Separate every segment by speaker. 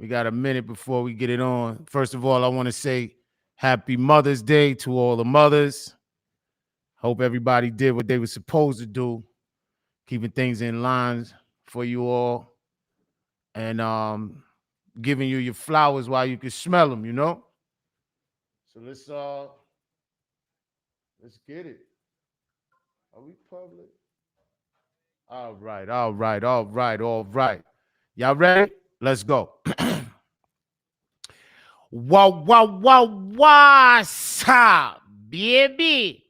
Speaker 1: We got a minute before we get it on. First of all, I want to say happy Mother's Day to all the mothers. Hope everybody did what they were supposed to do, keeping things in line for you all, and giving you your flowers while you can smell them. So let's get it. Are we public? All right, all right, all right, all right. Y'all ready? Let's go. What's up, baby?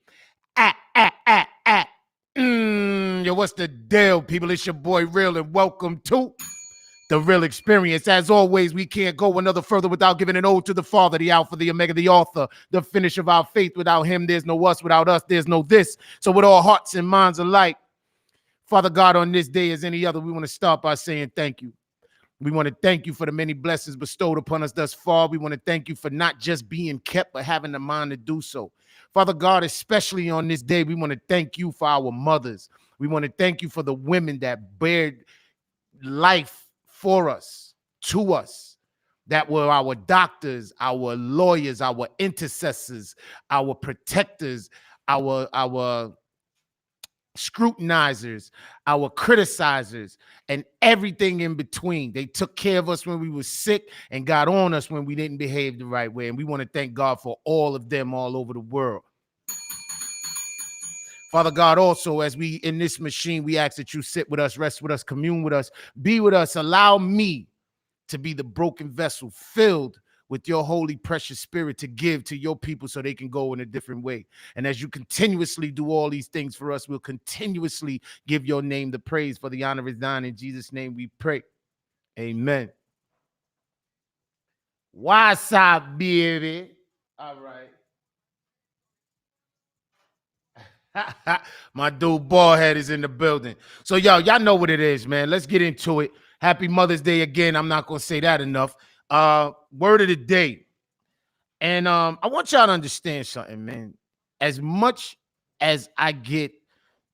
Speaker 1: Ah. Yo, what's the deal, people? It's your boy Real, and welcome to The Real Experience. As always, we can't go another further without giving an ode to the Father, the Alpha, the Omega, the Author, the finish of our faith. Without him, there's no us. Without us, there's no this. So with all hearts and minds alike, Father God, on this day as any other, we want to start by saying thank you. We want to thank you for the many blessings bestowed upon us thus far. We want to thank you for not just being kept, but having the mind to do so. Father God, especially on this day, we want to thank you for our mothers. We want to thank you for the women that bared life for us, to us, that were our doctors, our lawyers, our intercessors, our protectors, our scrutinizers, our criticizers, and everything in between. They took care of us when we were sick and got on us when we didn't behave the right way. And we want to thank God for all of them all over the world. Father God, also, as we in this machine, we ask that you sit with us, rest with us, commune with us, be with us. Allow me to be the broken vessel filled with your holy, precious spirit to give to your people so they can go in a different way. And as you continuously do all these things for us, we'll continuously give your name the praise, for the honor is thine. In Jesus' name we pray. Amen. What's up, baby? All right. My dude Ballhead is in the building. So y'all know what it is, man. Let's get into it. Happy Mother's Day again. I'm not gonna say that enough. Word of the day. And I want y'all to understand something, man. As much as I get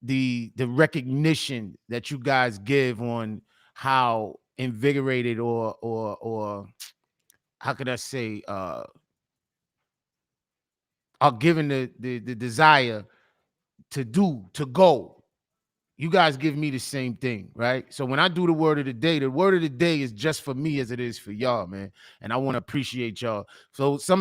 Speaker 1: the recognition that you guys give on how invigorated or how could I say are given the desire to go. You guys give me the same thing, right? So when I do the word of the day is just for me as it is for y'all, man. And I want to appreciate y'all. So some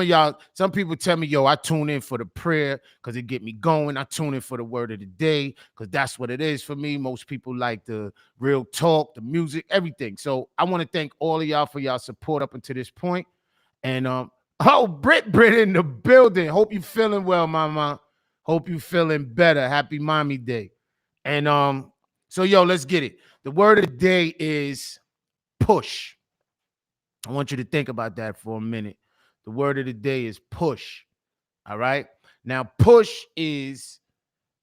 Speaker 1: people tell me, yo, I tune in for the prayer because it get me going. I tune in for the word of the day because that's what it is for me. Most people like the real talk, the music, everything. So I want to thank all of y'all for y'all support up until this point. And Brit in the building. Hope you feeling well, mama. Hope you feeling better. Happy Mommy Day. And so let's get it. The word of the day is push. I want you to think about that for a minute. The word of the day is push. All right. Now, push is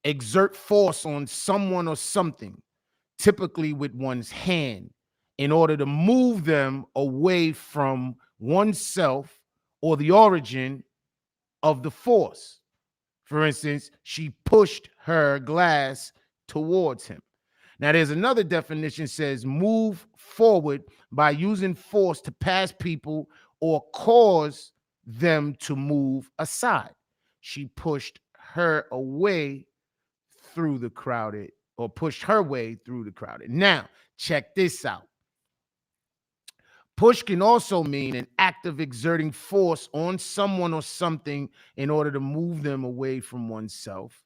Speaker 1: exert force on someone or something, typically with one's hand, in order to move them away from oneself or the origin of the force. For instance, she pushed her glass towards him. Now, there's another definition says move forward by using force to pass people or cause them to move aside. She pushed her away through the crowded, or pushed her way through the crowded. Now, check this out. Push can also mean an act of exerting force on someone or something in order to move them away from oneself,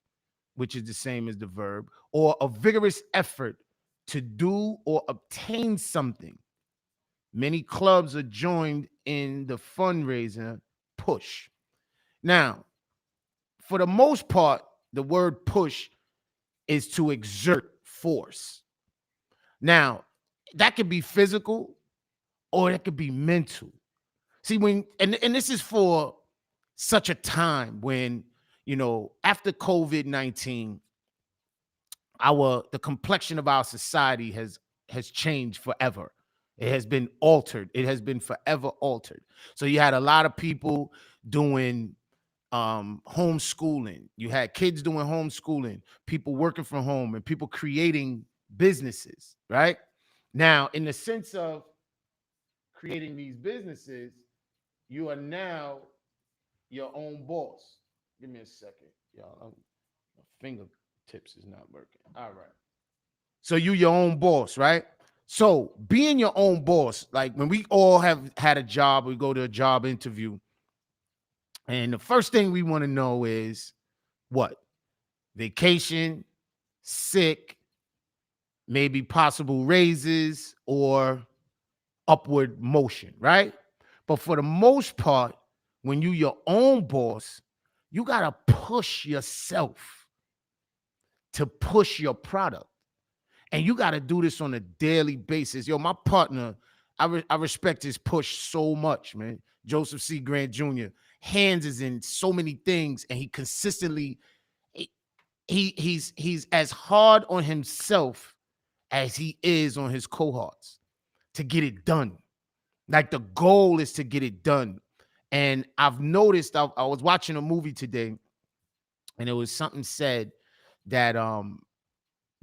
Speaker 1: which is the same as the verb, or a vigorous effort to do or obtain something. Many clubs are joined in the fundraiser push. Now, for the most part, the word push is to exert force. Now, that could be physical or it could be mental. See, and this is for such a time when, after COVID-19, the complexion of our society has changed forever. It has been altered. It has been forever altered. So you had a lot of people doing homeschooling. You had kids doing homeschooling, people working from home, and people creating businesses, right? Now, in the sense of creating these businesses, you are now your own boss. Give me a second, y'all. My fingertips is not working. All right. So you your own boss, right? So being your own boss, like when we all have had a job, we go to a job interview, and the first thing we want to know is what? Vacation, sick, maybe possible raises or upward motion, right? But for the most part, when you your own boss, you got to push yourself to push your product. And you got to do this on a daily basis. Yo, my partner, I respect his push so much, man. Joseph C. Grant Jr. Hands is in so many things, and he consistently, he's as hard on himself as he is on his cohorts to get it done. Like the goal is to get it done. And I've noticed, I was watching a movie today, and it was something said that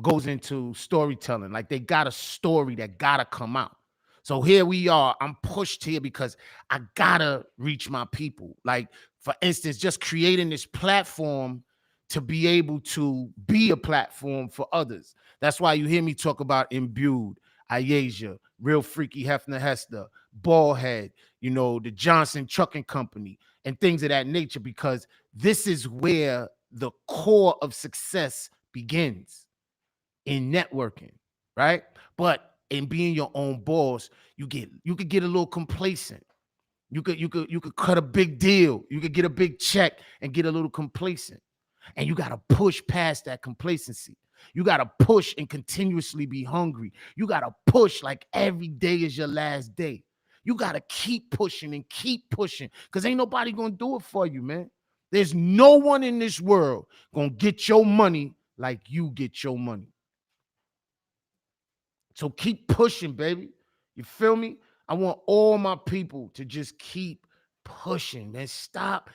Speaker 1: goes into storytelling. Like they got a story that gotta come out. So here we are. I'm pushed here because I gotta reach my people. Like, for instance, just creating this platform to be able to be a platform for others. That's why you hear me talk about Imbued, Ayasia, Real Freaky Hefner Hester, Ballhead, you know, the Johnson Trucking Company, and things of that nature, because this is where the core of success begins. In networking, right? But in being your own boss, you could get a little complacent. You could cut a big deal. You could get a big check and get a little complacent. And you got to push past that complacency. You got to push and continuously be hungry. You got to push like every day is your last day. You got to keep pushing and keep pushing, because ain't nobody going to do it for you, man. There's no one in this world going to get your money like you get your money. So keep pushing, baby. You feel me? I want all my people to just keep pushing, man. Stop.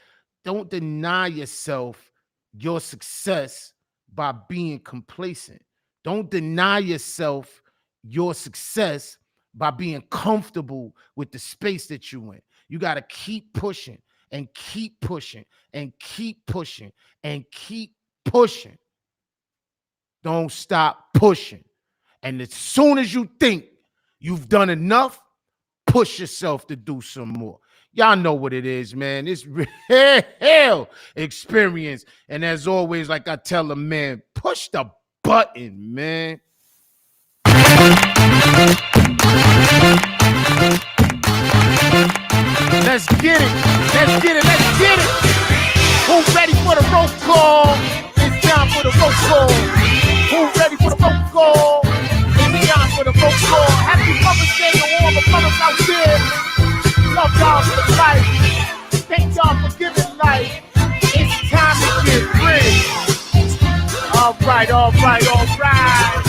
Speaker 1: Don't deny yourself your success by being complacent. Don't deny yourself your success by being comfortable with the space that you're in. You got to keep pushing and keep pushing and keep pushing and keep pushing. Don't stop pushing. And as soon as you think you've done enough, push yourself to do some more. Y'all know what it is, man. It's hell experience. And as always, like I tell them, man, push the button, man. Let's get it. Let's get it. Let's get it. Who's ready for the roll call? It's time for the roll call. Who's ready for the roll call? For the roll call. Happy Mother's Day to all the mothers out there. Love y'all for life. Thank y'all for giving life. It's time to get rich. All right, all right, all right.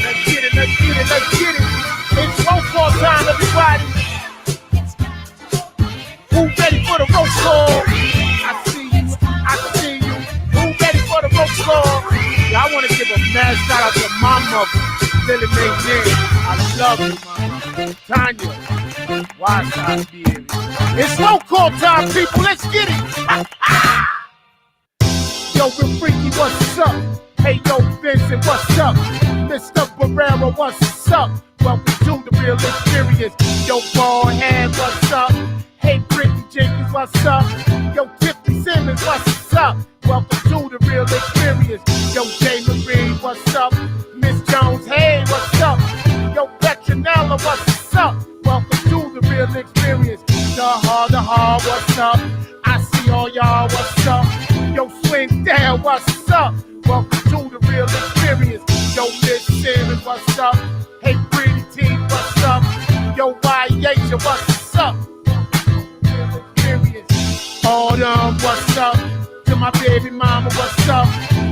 Speaker 1: Let's get it, let's get it, let's get it. It's roll call time, everybody. Who ready for the roll call? I see you, I see you. Who ready for the roll call? Yeah, I want to give a mad shout out to my mother. Lily Mae, I love you, mama. Tanya, why side baby? It's roll call time, people. Let's get it. Yo, Real Freaky, what's up? Hey, yo, Vincent, what's up? Mr. Barrera, what's up? Welcome to the Real Experience. Yo, Ballhead, what's up? Hey, Brittany Jenkins, what's up? Yo, Tiffany Simmons, what's up? Welcome to the Real Experience. Yo, Jay Marie, what's up? Miss Jones, hey, what's up? Yo, Petronella, what's up? Welcome to the Real Experience. The hard, what's up? I see all y'all, what's up? Yo, Swing Down, what's up? Welcome to the Real Experience. Yo, Miss Simmons, what's up? Hey, Pretty T, what's up? Yo, YH, what's up? Real Experience. Autumn, what's up? To my baby mama, what's up?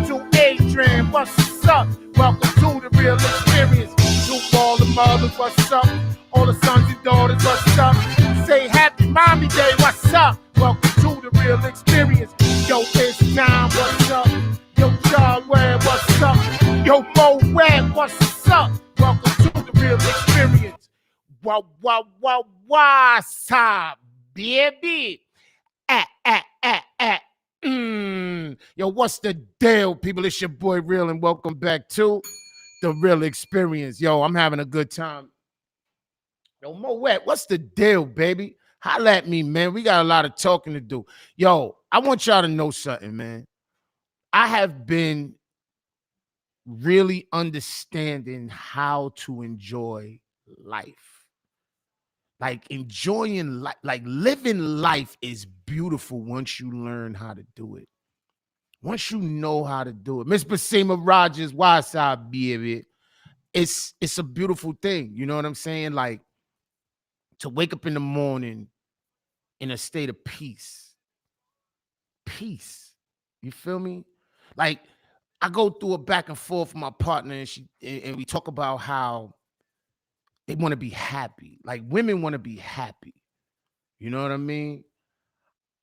Speaker 1: To Adrian, what's up? Welcome to the Real Experience. To all the mothers, what's up? All the sons and daughters, what's up? Say happy mommy day, what's up? Welcome to the Real Experience. Yo, it's time, what's up? Yo, John Webb, what's up? Yo, Mo Webb, what's up? Welcome to the Real Experience. What's up, baby? Yo, what's the deal, people? It's your boy Real, and welcome back to The Real Experience. Yo, I'm having a good time. Yo, Moet, what's the deal, baby? Holla at me, man. We got a lot of talking to do. Yo, I want y'all to know something, man. I have been really understanding how to enjoy life. Like enjoying life, like living life is beautiful once you learn how to do it. Once you know how to do it. Miss Basima Rogers, what's up, baby? It's a beautiful thing. You know what I'm saying? Like to wake up in the morning in a state of peace. Peace. You feel me? Like I go through a back and forth with my partner, and we talk about how they want to be happy. Like women want to be happy. You know what I mean?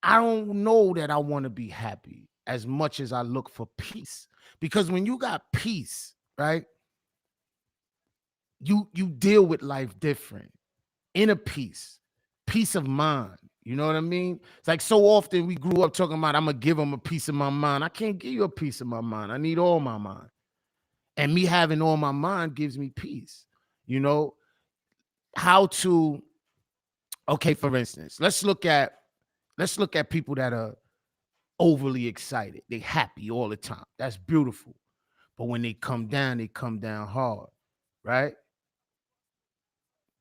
Speaker 1: I don't know that I want to be happy as much as I look for peace. Because when you got peace, right? You deal with life different. Inner peace of mind. You know what I mean? It's like so often we grew up talking about I'm gonna give them a piece of my mind. I can't give you a piece of my mind. I need all my mind. And me having all my mind gives me peace. You know, how to, okay, for instance, let's look at people that are overly excited. They happy all the time. That's beautiful. But when they come down hard, right?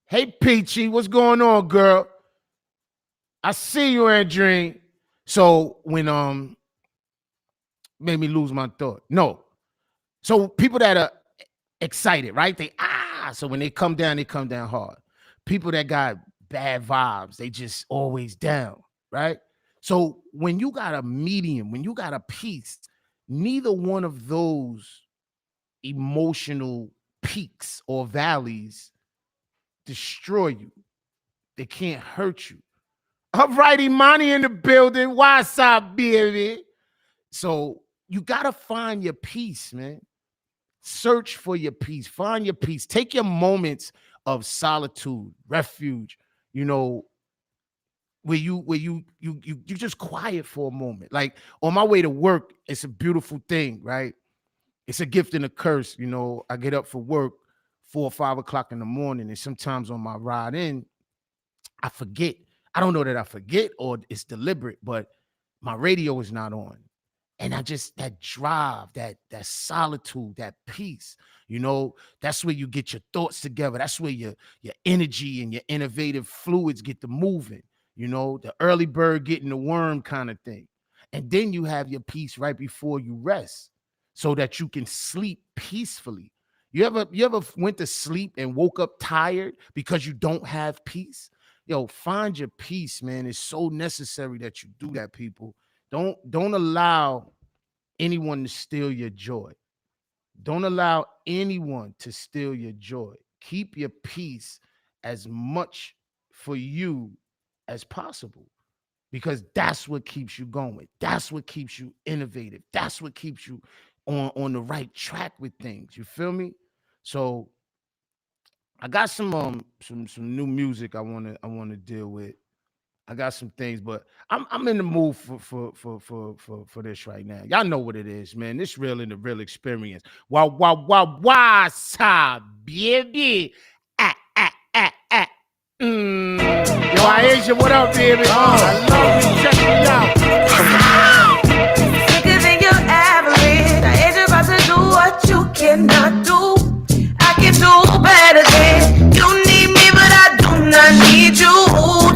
Speaker 1: Hey, Peachy, what's going on, girl? I see you, Andrine. So when made me lose my thought. No. So people that are excited, right? So when they come down hard. People that got bad vibes, they just always down, right? So when you got a medium, when you got a peace, neither one of those emotional peaks or valleys destroy you. They can't hurt you. All right, Imani in the building. What's up, baby? So you got to find your peace, man. Search for your peace. Find your peace. Take your moments of solitude, refuge, you know, where you just quiet for a moment. Like on my way to work, it's a beautiful thing, right? It's a gift and a curse. You know, I get up for work 4 or 5 o'clock in the morning, and sometimes on my ride in, I forget. I don't know that I forget or it's deliberate, but my radio is not on. And I just, that drive, that solitude, that peace, you know, that's where you get your thoughts together. That's where your energy and your innovative fluids get to moving, you know, the early bird getting the worm kind of thing. And then you have your peace right before you rest so that you can sleep peacefully. You ever went to sleep and woke up tired because you don't have peace? Yo, find your peace, man. It's so necessary that you do that, people. Don't allow anyone to steal your joy. Don't allow anyone to steal your joy. Keep your peace as much for you as possible, because that's what keeps you going. That's what keeps you innovative. That's what keeps you on the right track with things. You feel me? So I got some new music I want to deal with. I got some things, but I'm in the mood for this right now. Y'all know what it is, man. This Real and the Real Experience. What's up, baby? Yo, Aisha, what up, baby? I love you. Check me out.
Speaker 2: Sicker than you average. I ain't about to do what you cannot do. I can do better than you need me, but I do not need you.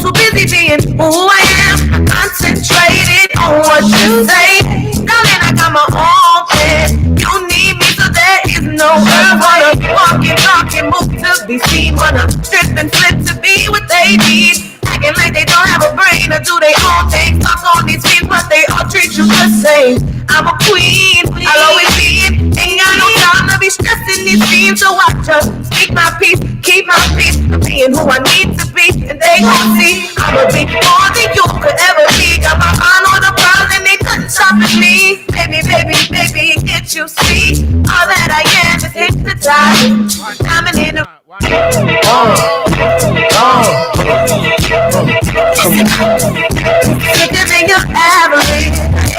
Speaker 2: Too busy being who I am, concentrated on what you say. Darling, I got my own plan. You need me, so there is no earth. Wanna walk and talk and move to be seen. Wanna strip and flip to be what they need. Acting like they don't have a brain or do their own thing. Talk on these feet, but they all treat you the same. I'm a queen, I'll always be it. Ain't got no time to be stressing these dreams. So watch her, speak my peace, keep my peace. I'm being who I need to be, and they gon' see I'ma be more than you could ever be. Got my mind on the prize and they couldn't stop me. Baby, can't you see? All that I am is hypnotized. I'm in the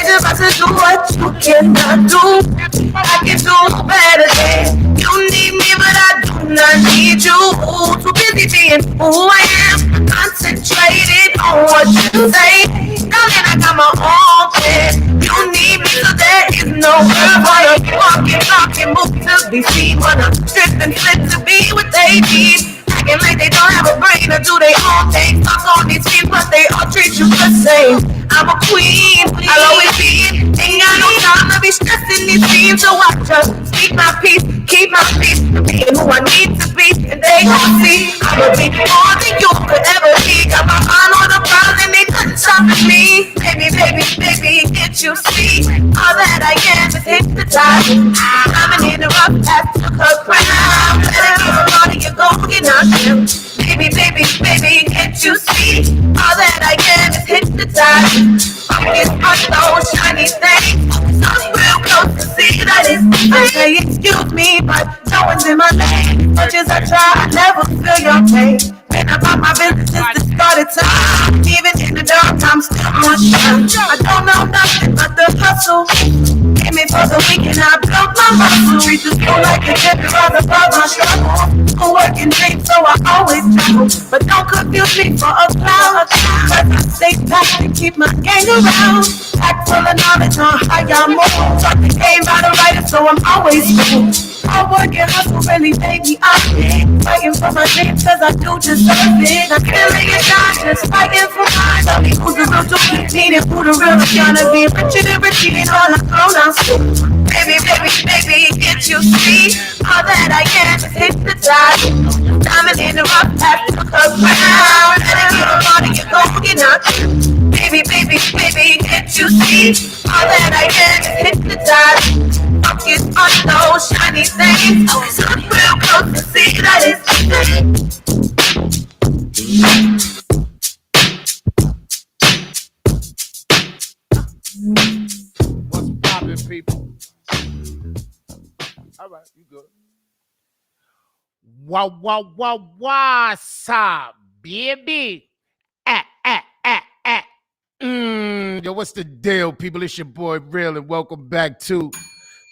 Speaker 2: ain't about to do what you cannot do. I can do better than you need me, but I do not need you. Too busy being who I am, concentrated on what you say. Darling, I got my own plan. You need me, so there is no hurry. Walking, talking, move to be seen. Wanna strip and flip to be what they need. Acting like they don't have a brain or do they own things. Talk on these teams, but they all treat you the same. I'm a queen, I'll always be it. Ain't got no time to be stressing these teams. So I just speak my peace, keep my peace, being who I need to be. And they gon' see I'ma be more than you could ever be. Got my mind on the prize and they couldn't stop me. Baby, baby, baby, can't you see? All that I am is hypnotized. I'm in the rough path to her crown. Let it be a part of your goal, get out there. Baby, baby, baby, can't you see? All that I am is hypnotized. Focus on those shiny things. So real close to see that it's I say excuse me, but no one's in my lane. Much as I try, I never feel your pain. Been about my business since the start of time. Even in the dark, I'm still not shine. I don't know nothing but the hustle. Hit me for the weekend, I built my muscle. Reach the school like a different brother above my struggle. I'm working dreams, so I always travel. But don't confuse me for a clown. Cause I stay packed and keep my gang around. Packed full of knowledge on how y'all move. Talk the game by the writer, so I'm always cool. Hard work and hustle really made me up. Fighting for my dreams, cause I do deserve it. I'm feeling it shine, just fighting for mine. Tell me who's the real dude, and who the real is gonna be. Richer than Richie and all I'm pronouns. Baby, baby, baby, can't you see? All that I am is hypnotized. Diamond in the rough path to her ground. Let it get a part of your goal, get out. Baby, baby, baby, can't you see? All that I am is hypnotized. Focus on those shiny things. So real close to see that it's the thing.
Speaker 1: What's poppin', people? All right, you good. What's up, baby? Yo, what's the deal, people? It's your boy Real, and welcome back to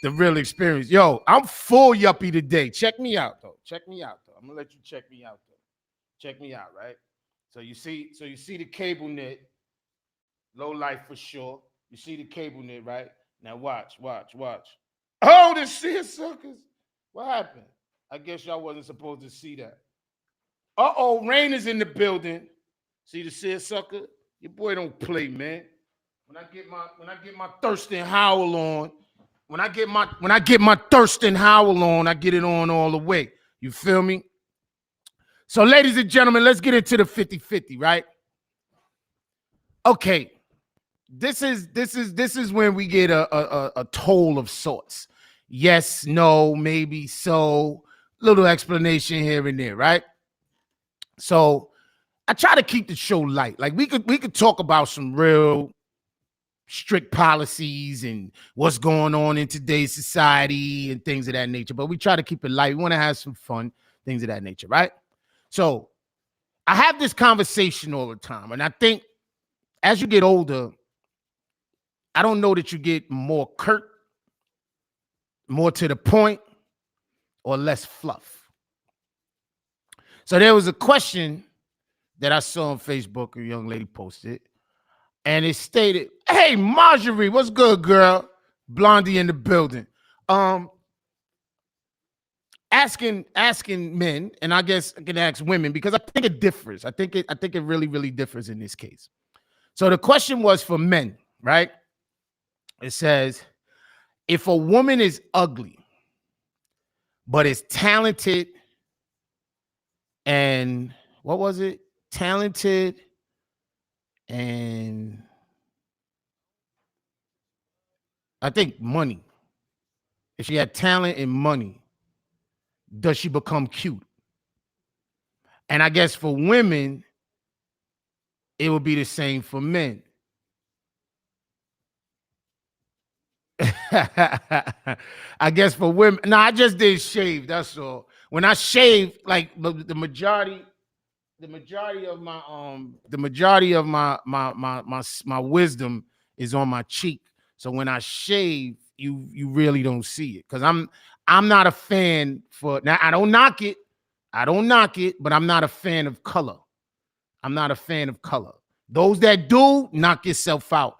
Speaker 1: The Real Experience. Yo, I'm full yuppie today. Check me out, though. I'm gonna let you check me out, though. Check me out, right? So you see the cable net, low life for sure. You see the cable net, right? Now watch. Oh, the shit, suckers. What happened? I guess y'all wasn't supposed to see that. Uh-oh, Rain is in the building. See the seersucker? Your boy don't play, man. When I get my Thurston Howell on, when I get my Thurston Howell on, I get it on all the way. You feel me? So, ladies and gentlemen, let's get into the 50-50, right? Okay. This is when we get a toll of sorts. Yes, no, maybe so. Little explanation here and there, right? So I try to keep the show light. Like we could talk about some real strict policies and what's going on in today's society and things of that nature, but we try to keep it light. We want to have some fun, things of that nature, right? So I have this conversation all the time, and I think as you get older, I don't know that you get more curt, more to the point, or less fluff. So there was a question that I saw on Facebook, a young lady posted, and it stated, "Hey, Marjorie, what's good, girl? Blondie in the building." Asking men, and I guess I can ask women because I think it differs. I think it really, really differs in this case. So the question was for men, right? It says, if a woman is ugly, but is talented and what was it? Talented and I think money. If she had talent and money, does she become cute? And I guess for women, it would be the same for men. I guess for women, no, I just did shave. That's all. When I shave, like the majority of my wisdom is on my cheek. So when I shave, you really don't see it. Because I'm not a fan for now. I don't knock it. But I'm not a fan of color. I'm not a fan of color. Those that do, knock yourself out.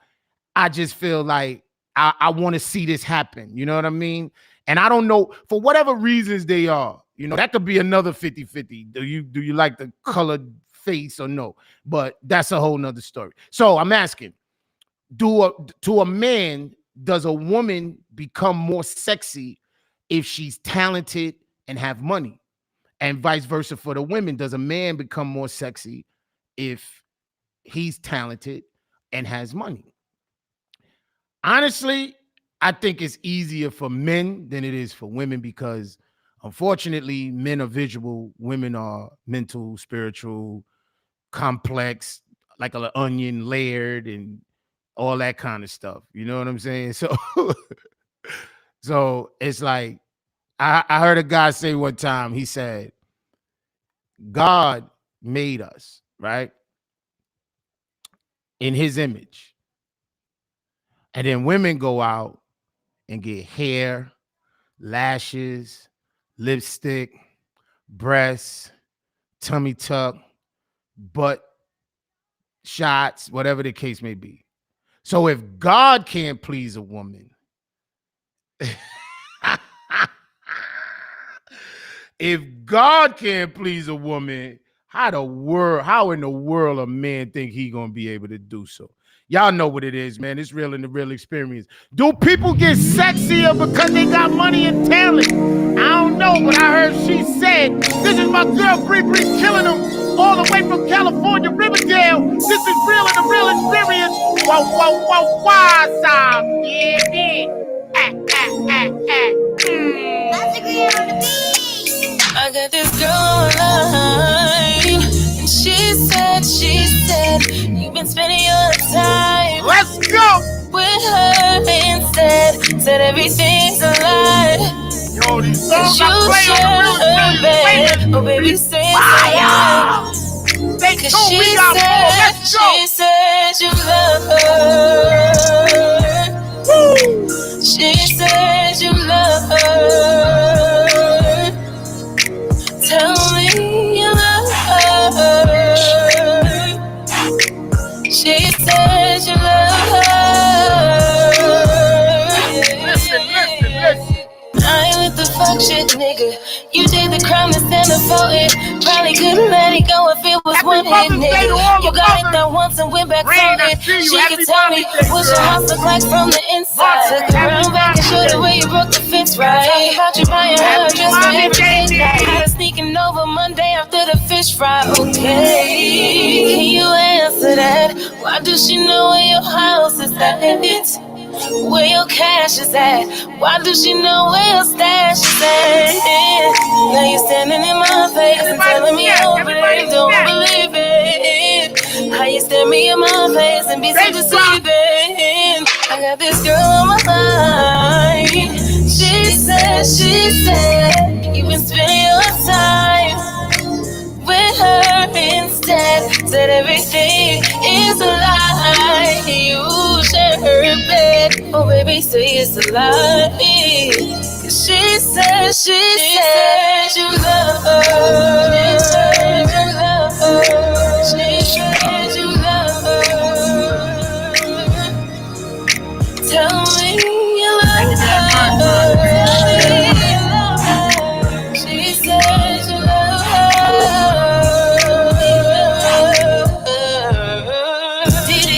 Speaker 1: I just feel like I want to see this happen. You know what I mean? And I don't know, for whatever reasons they are, you know, that could be another 50-50. Do you like the colored face or no? But that's a whole nother story. So I'm asking, to a man, does a woman become more sexy if she's talented and have money? And vice versa for the women, does a man become more sexy if he's talented and has money? Honestly, I think it's easier for men than it is for women because unfortunately, men are visual, women are mental, spiritual, complex, like an onion layered and all that kind of stuff. You know what I'm saying? So, so it's like I heard a guy say one time, he said, God made us, right? In his image. And then women go out and get hair, lashes, lipstick, breasts, tummy tuck, butt shots, whatever the case may be. So if God can't please a woman, if God can't please a woman, how in the world a man think he gonna be able to do so? Y'all know what it is, man. It's real in the real experience. Do people get sexier because they got money and talent? I don't know, but I heard she said, this is my girl Bree killing them all the way from California, Riverdale. This is real in the real experience. Whoa, what's up? Yeah.
Speaker 2: I got this girl online, and she said, you've been spending your time.
Speaker 1: Let's go
Speaker 2: with her instead. Said everything's a lie.
Speaker 1: Yo, these songs
Speaker 2: you
Speaker 1: I play on the real
Speaker 2: oh baby, say
Speaker 1: They
Speaker 2: cause
Speaker 1: told
Speaker 2: she
Speaker 1: me got more. Let's go.
Speaker 2: she said you love her. Woo. She said you love her. Tell me you love her. She said you love her.
Speaker 1: Listen.
Speaker 2: I ain't with the fuck shit, nigga. You did the crime instead of voting. Probably couldn't let it go if it was one hit, nigga. You got it that once and went back on it. She could tell me what your house look like from the inside. Took around back and showed the way you broke the fence right. Talking about you buying her just for everyday night. Had her sneaking over Monday after the fish fry. Okay, can you answer that? Why does she know where your house is at? Where your cash is at? Why does she know where your stash is at? Now you're standing in my face and telling me oh babe, don't believe it. How you stare me in my face and be so deceiving? I got this girl on my mind. She said you've been spending your time with her instead. Said everything is a lie. You share her bed. Oh baby, say it's a lie. Cause she said you love her. She said you love her. She said you love her. Tell me you love her. She said you love her.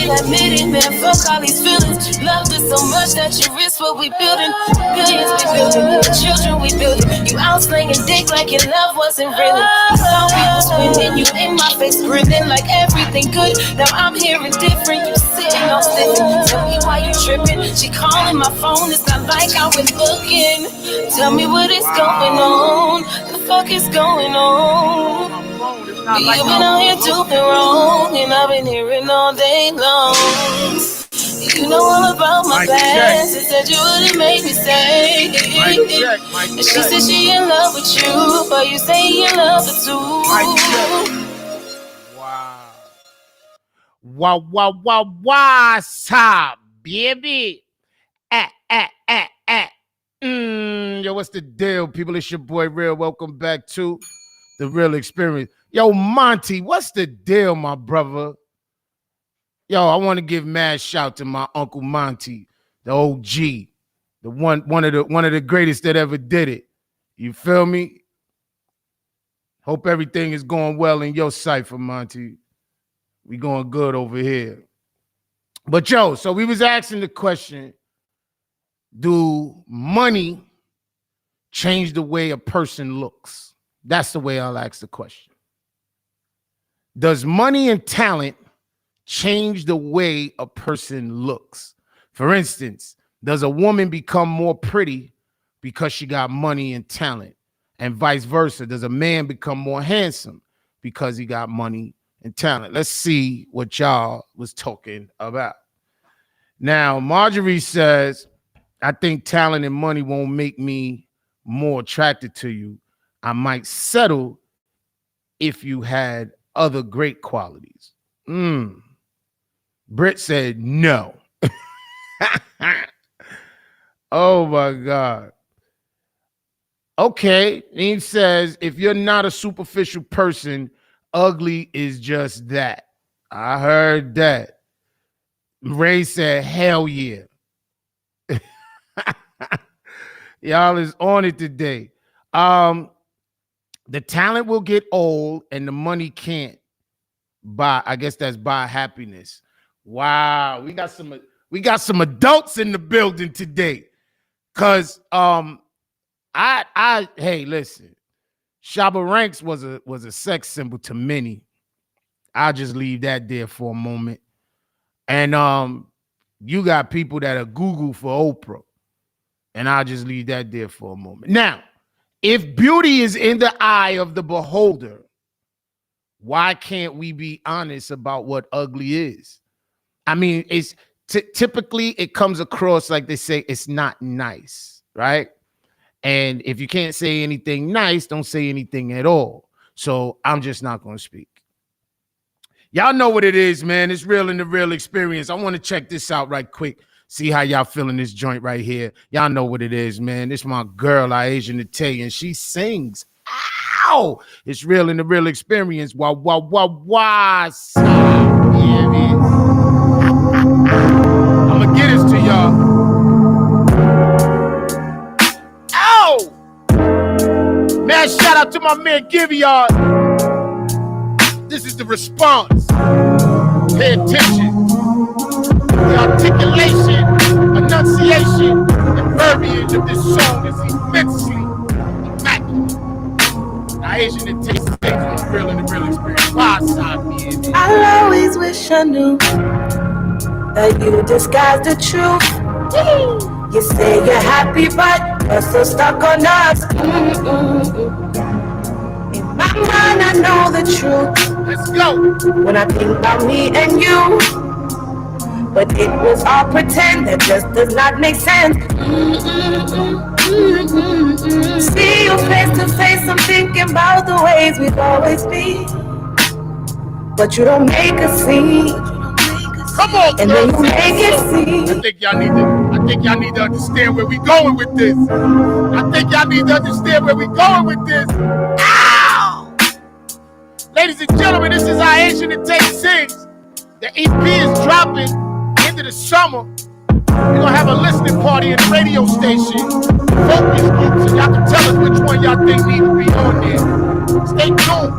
Speaker 2: Admit it, man, fuck all these feelings. Loved it so much that you risk what we building. Billions we building, children we building. You out slinging dick like your love wasn't real. You thought we was winning, you in my face grinning like everything good. Now I'm hearing different, you sitting on sitting. Tell me why you tripping. She calling my phone, it's not like I was looking. Tell me what is going on. The fuck is going on? You've been out here doing wrong, and I've been hearing all day long. You know all about my past. She said you wouldn't make me stay. And she said she in love with you, but you say you love her too.
Speaker 1: Wow, stop, baby. Yo, what's the deal, people? It's your boy Real. Welcome back to The Real Experience. Yo, Monty, what's the deal, my brother? Yo, I want to give mad shout to my Uncle Monty, the OG, the one of the greatest that ever did it. You feel me? Hope everything is going well in your cipher, Monty. We going good over here. But yo, so we was asking the question, do money change the way a person looks? That's the way I'll ask the question. Does money and talent change the way a person looks? For instance, does a woman become more pretty because she got money and talent? And vice versa, does a man become more handsome because he got money and talent? Let's see what y'all was talking about. Now, Marjorie says, I think talent and money won't make me more attracted to you. I might settle if you had other great qualities. Britt said no. Oh my God. Okay, he says, if you're not a superficial person, ugly is just that. I heard that. Ray said, hell yeah. Y'all is on it today. The talent will get old and the money can't buy. I guess that's buy happiness. Wow, we got some adults in the building today. Cause hey, listen, Shabba Ranks was a sex symbol to many. I'll just leave that there for a moment. And you got people that are Google for Oprah. And I'll just leave that there for a moment. Now, if beauty is in the eye of the beholder, why can't we be honest about what ugly is? I mean, it's typically it comes across like they say it's not nice, right? And if you can't say anything nice, don't say anything at all. So I'm just not going to speak. Y'all know what it is, man. It's Real in the Real Experience. I want to check this out right quick. See how y'all feeling this joint right here. Y'all know what it is, man. This my girl, Aisha Natey, she sings. Ow! It's Real in the Real Experience. Wah. Yeah, man. I'm going to get this to y'all. Ow! Man, shout out to my man, Givey, y'all. This is the response. Pay attention. The articulation, enunciation, and verbiage of this song is immensely immaculate. Aisha Natey sings on Real in the Real Experience. Why side me in it?
Speaker 2: I'll always wish I knew that you disguise the truth. You say you're happy, but you're so stuck on us. In my mind, I know the truth.
Speaker 1: Let's go.
Speaker 2: When I think about me and you, but it was all pretend that just does not make sense. See you face to face, I'm thinking about the ways we've always been, but you don't make a scene.
Speaker 1: Come on,
Speaker 2: and then you make it seem.
Speaker 1: I think y'all need to understand where we going with this. I think y'all need to understand where we going with this. Ow! Ladies and gentlemen, this is Aisha Natey Sings. The EP is dropping into the summer. We're gonna have a listening party at the radio station. Focus groups, and y'all can tell us which one y'all think need to be on there. Stay tuned,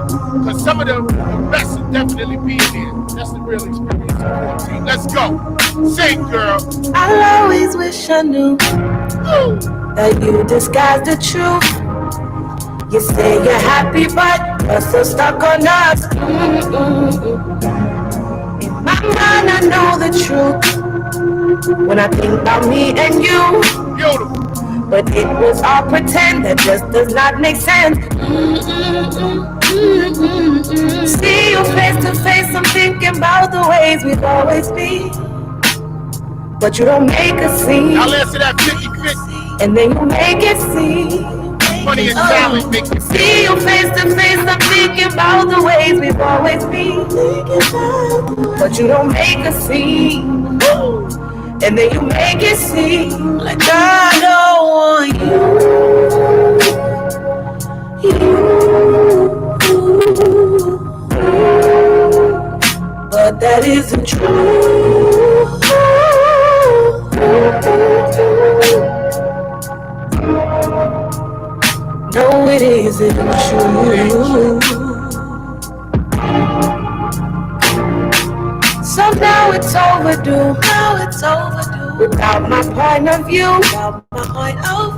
Speaker 1: because some of the best will definitely be in there. That's the Real Experience support team. Let's go. Sing, girl.
Speaker 2: I'll always wish I knew that you disguise the truth. You say you're happy, but you're so stuck on us. In my mind, I know the truth. When I think about me and you,
Speaker 1: beautiful.
Speaker 2: But it was all pretend that just does not make sense. See you face to face, I'm thinking about the ways we've always been, but you don't make a scene.
Speaker 1: I'll answer that 50-50.
Speaker 2: And then you make it seem.
Speaker 1: Money and talent make it
Speaker 2: see you face to face, I'm thinking about the ways we've always been, but you don't make a scene. And then you make it seem like I don't want you. But that isn't true. No, it isn't true. So now it's overdue. Now it's overdue. Without my point of view,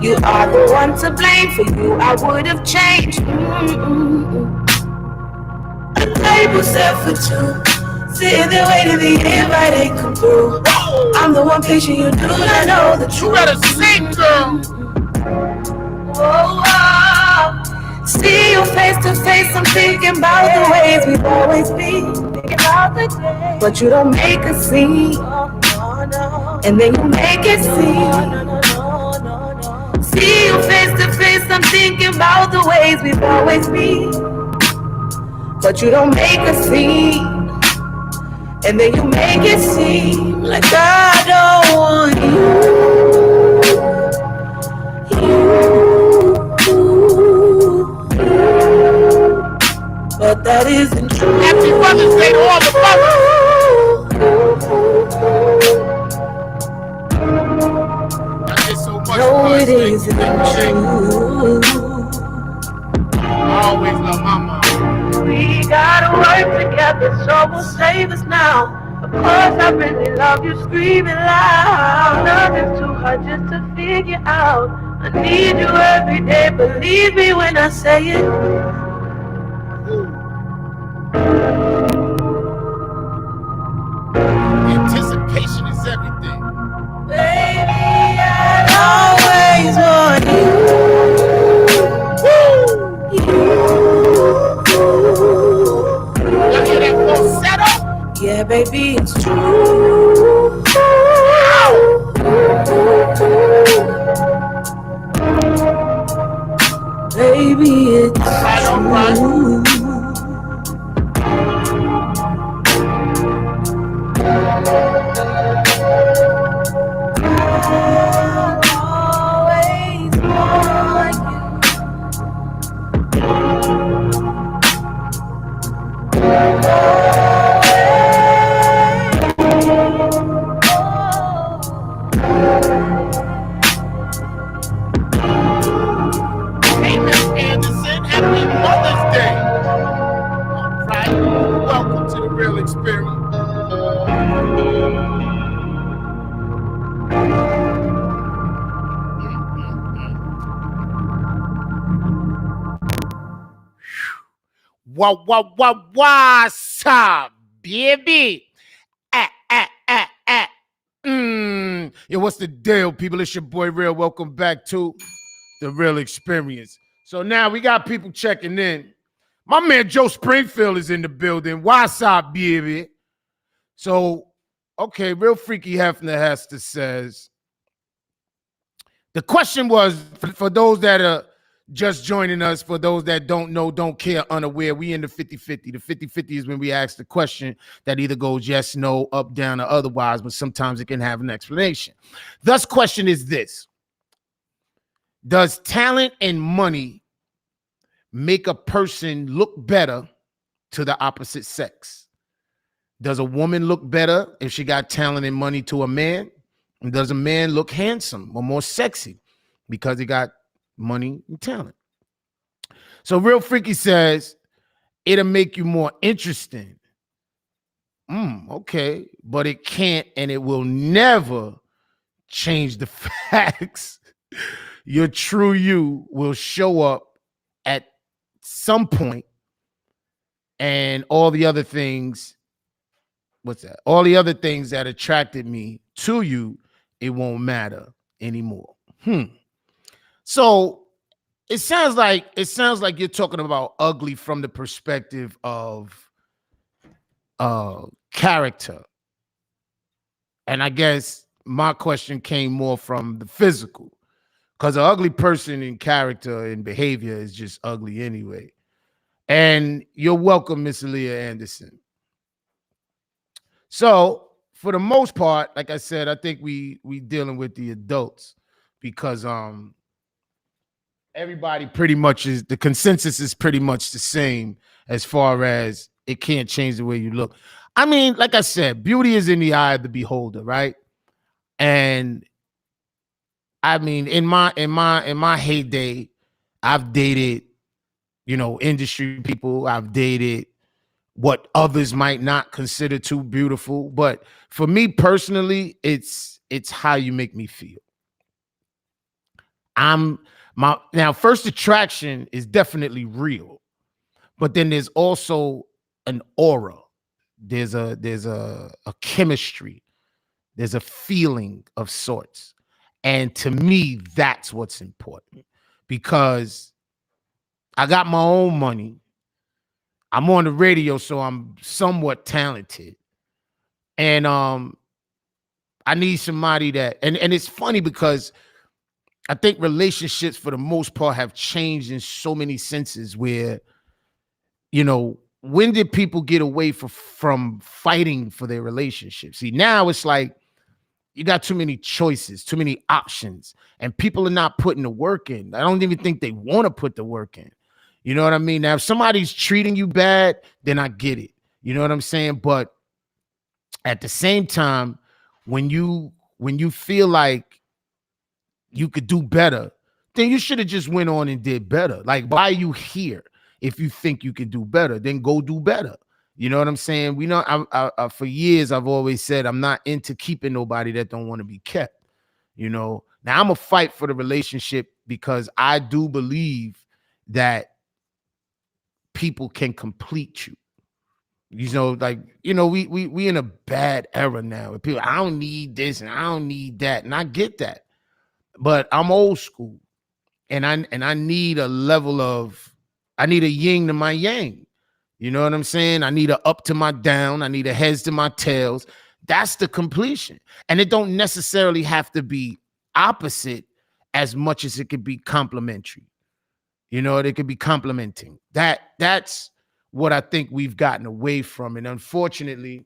Speaker 2: you are the one to blame. For you, I would have changed. A table set for two. Sitting there waiting, the invite ain't come through. I'm the one patient you do not know the truth.
Speaker 1: You better sing, girl.
Speaker 2: Oh, oh. See you face to face, I'm thinking about the ways we've always been. But you don't make a scene, and then you make it seem. See you face to face, I'm thinking about the ways we've always been. But you don't make a scene, and then you make it seem like I don't want you. But that isn't true.
Speaker 1: Happy Mother's Day to all the mothers. I get so much
Speaker 2: No, it
Speaker 1: blood,
Speaker 2: isn't
Speaker 1: thank you.
Speaker 2: true.
Speaker 1: I always love my mom.
Speaker 2: We gotta work together, so will save us now. Of course, I really love you, screaming loud. Nothing's too hard just to figure out. I need you every day, believe me when I say it.
Speaker 1: Anticipation is everything.
Speaker 2: Baby, I always want you.
Speaker 1: You hear that falsetto?
Speaker 2: Yeah, baby, it's true. Baby, it's true.
Speaker 1: Hey, Miss Anderson, happy Mother's Day. All right, welcome to the Real Experience. What's up, baby? Yo, what's the deal, people? It's your boy Real. Welcome back to the Real Experience. So now we got people checking in. My man Joe Springfield is in the building. What's up, baby? So, okay, Real Freaky Hefner Hester says, the question was, for those that are just joining us, for those that don't know, don't care, unaware, we in the 50-50. The 50-50 is when we ask the question that either goes yes, no, up, down, or otherwise, but sometimes it can have an explanation. Thus, question is this. Does talent and money make a person look better to the opposite sex? Does a woman look better if she got talent and money to a man? And does a man look handsome or more sexy because he got money and talent? So Real Freaky says it'll make you more interesting. Okay, but it can't and it will never change the facts. Your true you will show up at some point, and all the other things, all the other things that attracted me to you, it won't matter anymore. So it sounds like you're talking about ugly from the perspective of character. And I guess my question came more from the physical, because an ugly person in character and behavior is just ugly anyway. And you're welcome, Miss Aaliyah Anderson. So for the most part, like I said, I think we dealing with the adults, because everybody pretty much is, the consensus is pretty much the same as far as it can't change the way you look. I mean, like I said, beauty is in the eye of the beholder, right? And I mean, in my heyday, I've dated, industry people. I've dated what others might not consider too beautiful. But for me personally, it's how you make me feel. Now first attraction is definitely real, but then there's also an aura. There's a chemistry. There's a feeling of sorts. And to me, that's what's important, because I got my own money. I'm on the radio, so I'm somewhat talented. And I need somebody that, and it's funny because I think relationships for the most part have changed in so many senses where, when did people get away from fighting for their relationships? See, now it's like you got too many choices, too many options, and people are not putting the work in. I don't even think they want to put the work in. You know what I mean? Now, if somebody's treating you bad, then I get it. You know what I'm saying? But at the same time, when you feel like you could do better, then you should have just went on and did better. Like, why are you here? If you think you could do better, then go do better. You know what I'm saying? We know I for years I've always said I'm not into keeping nobody that don't want to be kept. Now I'm gonna fight for the relationship because I do believe that people can complete you. We in a bad era now. With people, I don't need this and I don't need that, and I get that, but I'm old school, and I need a level of, I need a yin to my yang. You know what I'm saying? I need a up to my down. I need a heads to my tails. That's the completion. And it don't necessarily have to be opposite as much as it could be complementary. It could be complementing. That's what I think we've gotten away from. And unfortunately,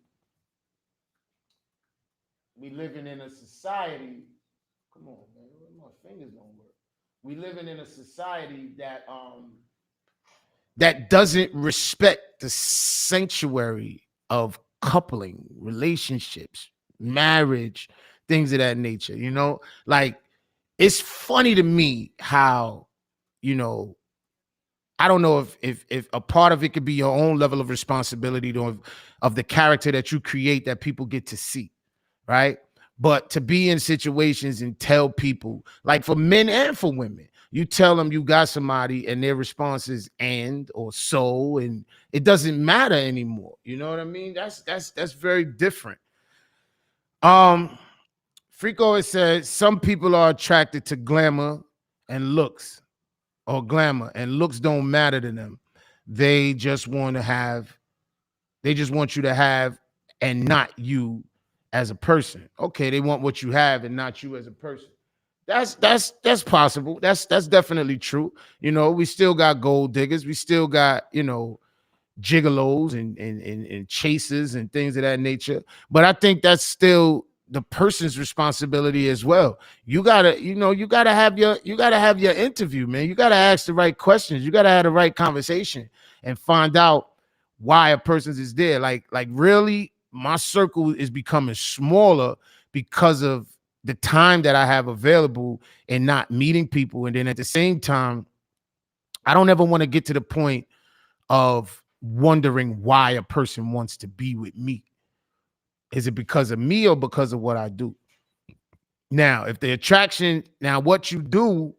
Speaker 1: we living in a society. Come on, man. My fingers don't work. We living in a society that doesn't respect the sanctuary of coupling, relationships, marriage, things of that nature. Like, it's funny to me how, I don't know if a part of it could be your own level of responsibility of the character that you create that people get to see, right? But to be in situations and tell people, like for men and for women, you tell them you got somebody and their response is and or so, and it doesn't matter anymore. You know what I mean? That's very different. Frico has said some people are attracted to glamour and looks, or glamour and looks don't matter to them. They just want you to have and not you as a person. Okay, they want what you have and not you as a person. That's possible. That's definitely true. We still got gold diggers. We still got, gigolos and chasers and things of that nature. But I think that's still the person's responsibility as well. You gotta have your interview, man. You gotta ask the right questions. You gotta have the right conversation and find out why a person is there. Like really, my circle is becoming smaller because of the time that I have available and not meeting people. And then at the same time, I don't ever want to get to the point of wondering why a person wants to be with me. Is it because of me or because of what I do? Now, if the attraction, what you do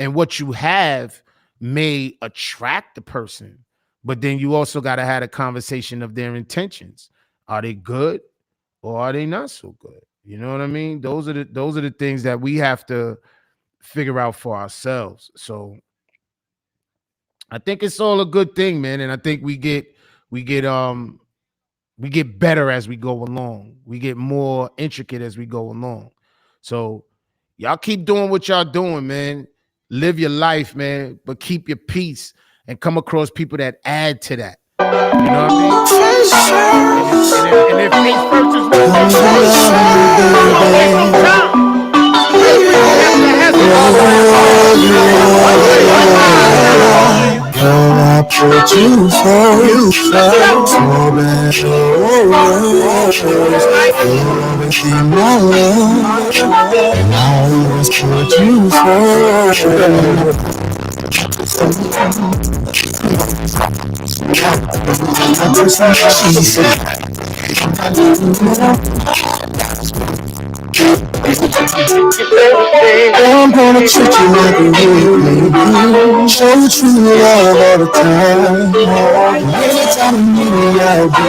Speaker 1: and what you have may attract the person, but then you also got to have a conversation of their intentions. Are they good or are they not so good? You know what I mean? Those are the things that we have to figure out for ourselves. So I think it's all a good thing, man. And I think we get better as we go along. We get more intricate as we go along. So y'all keep doing what y'all doing, man. Live your life, man, but keep your peace and come across people that add to that. You know what I mean? And if Faith First is one of them,
Speaker 3: what you felt. So bad, always in my love. Now it's what you felt. I'm gonna treat you like a real lady. Show you true love all the time. Anytime you need me, I'll be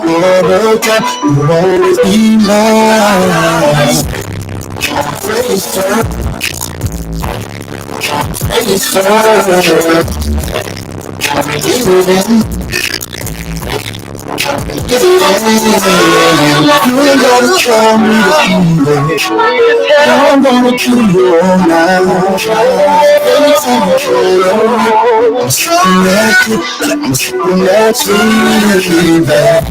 Speaker 3: there all the time. You'll always be mine. You ain't gotta try me to be there. I'm gonna keep you all night. Anytime you feel I'm sitting at you, baby.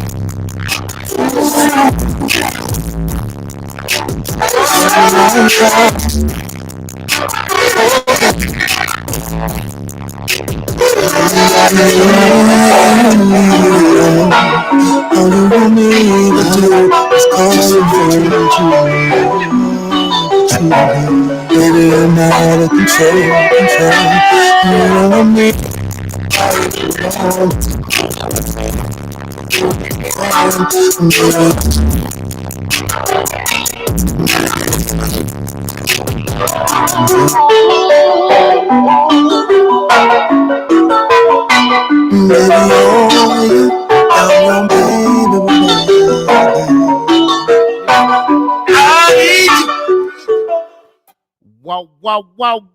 Speaker 3: All you want me to do is call you baby, I'm out of control. You know me.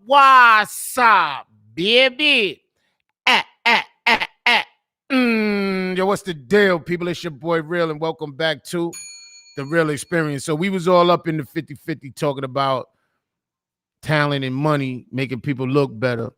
Speaker 1: What's up, baby? Yo, what's the deal, people? It's your boy Real, and welcome back to The Real Experience. So we was all up in the 50-50 talking about talent and money, making people look better.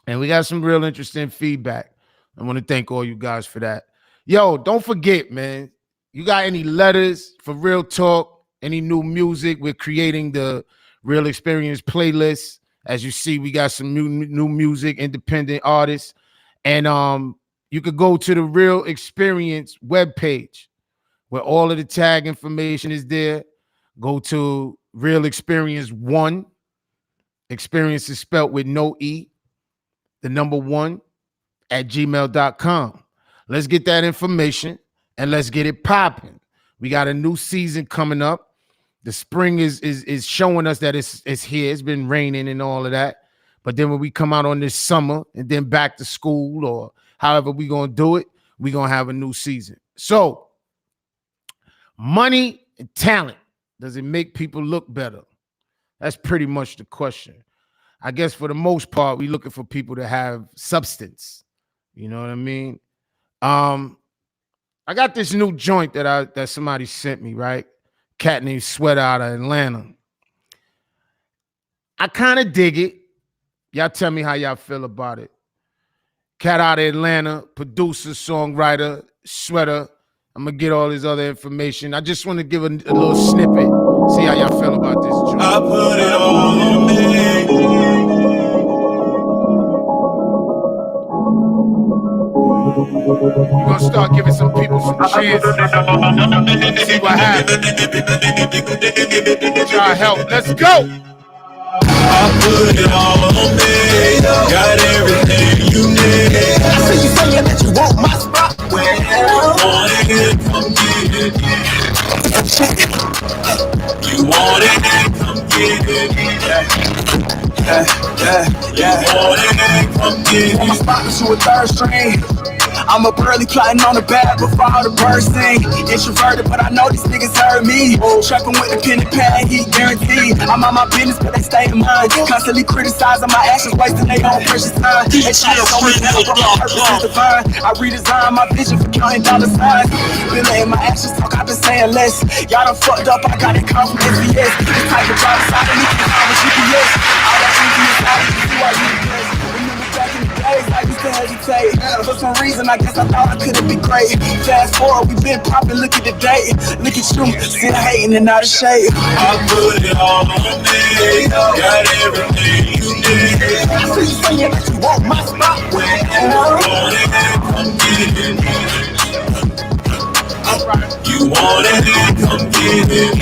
Speaker 1: And we got some real interesting feedback. I want to thank all you guys for that. Yo, don't forget, man, you got any letters for Real Talk, any new music? We're creating the Real Experience playlist. As you see, we got some new music, independent artists. And you could go to the Real Experience webpage where all of the tag information is there. Go to Real Experience 1. Experience is spelled with no E. The number 1 at gmail.com. Let's get that information and let's get it popping. We got a new season coming up. The spring is showing us that it's here. It's been raining and all of that. But then when we come out on this summer and then back to school or however we're going to do it, we're going to have a new season. So money and talent, does it make people look better? That's pretty much the question. I guess for the most part, we're looking for people to have substance. You know what I mean? I got this new joint that somebody sent me, right? Cat named Sweater out of Atlanta. I kind of dig it. Y'all tell me how y'all feel about it. Cat out of Atlanta, producer, songwriter, Sweater. I'm going to get all this other information. I just want to give a little snippet, see how y'all feel about this joint.
Speaker 4: I put it all on me.
Speaker 1: We're going to start giving some people some chance. See what happens. Try help. Let's go.
Speaker 4: I put it all on me. Got everything you need.
Speaker 3: I see you saying that you want my spot. Well,
Speaker 4: Want it, come get it. You want it, come get it. You want it, come get
Speaker 3: I'm
Speaker 4: it.
Speaker 3: spotting to a third string. I'm up early plotting on the bag before all the birds sing. Introverted, but I know these niggas heard me. Trapping with the pen and pad, he guaranteed. I'm on my business, but they stay in mind. Constantly criticizing my actions, wasting their own precious time. They try to tell me now, but my purpose is divine. I redesign my vision for counting dollar signs. Been letting my actions talk, I've been saying less. Y'all done fucked up, I got it come from SBS. This type of drive side of me can find with GPS. All that easy is out, you see why you the best. Remember back in the day, days I used to hesitate. For some reason, I guess I thought I couldn't be great. Fast forward, we been popping, look at the day. Look at you, still hating and out of shape.
Speaker 4: I put it all on me. Got everything you need.
Speaker 3: I see you saying that you want my spot.
Speaker 4: Want it, come get it. You want it, come get it.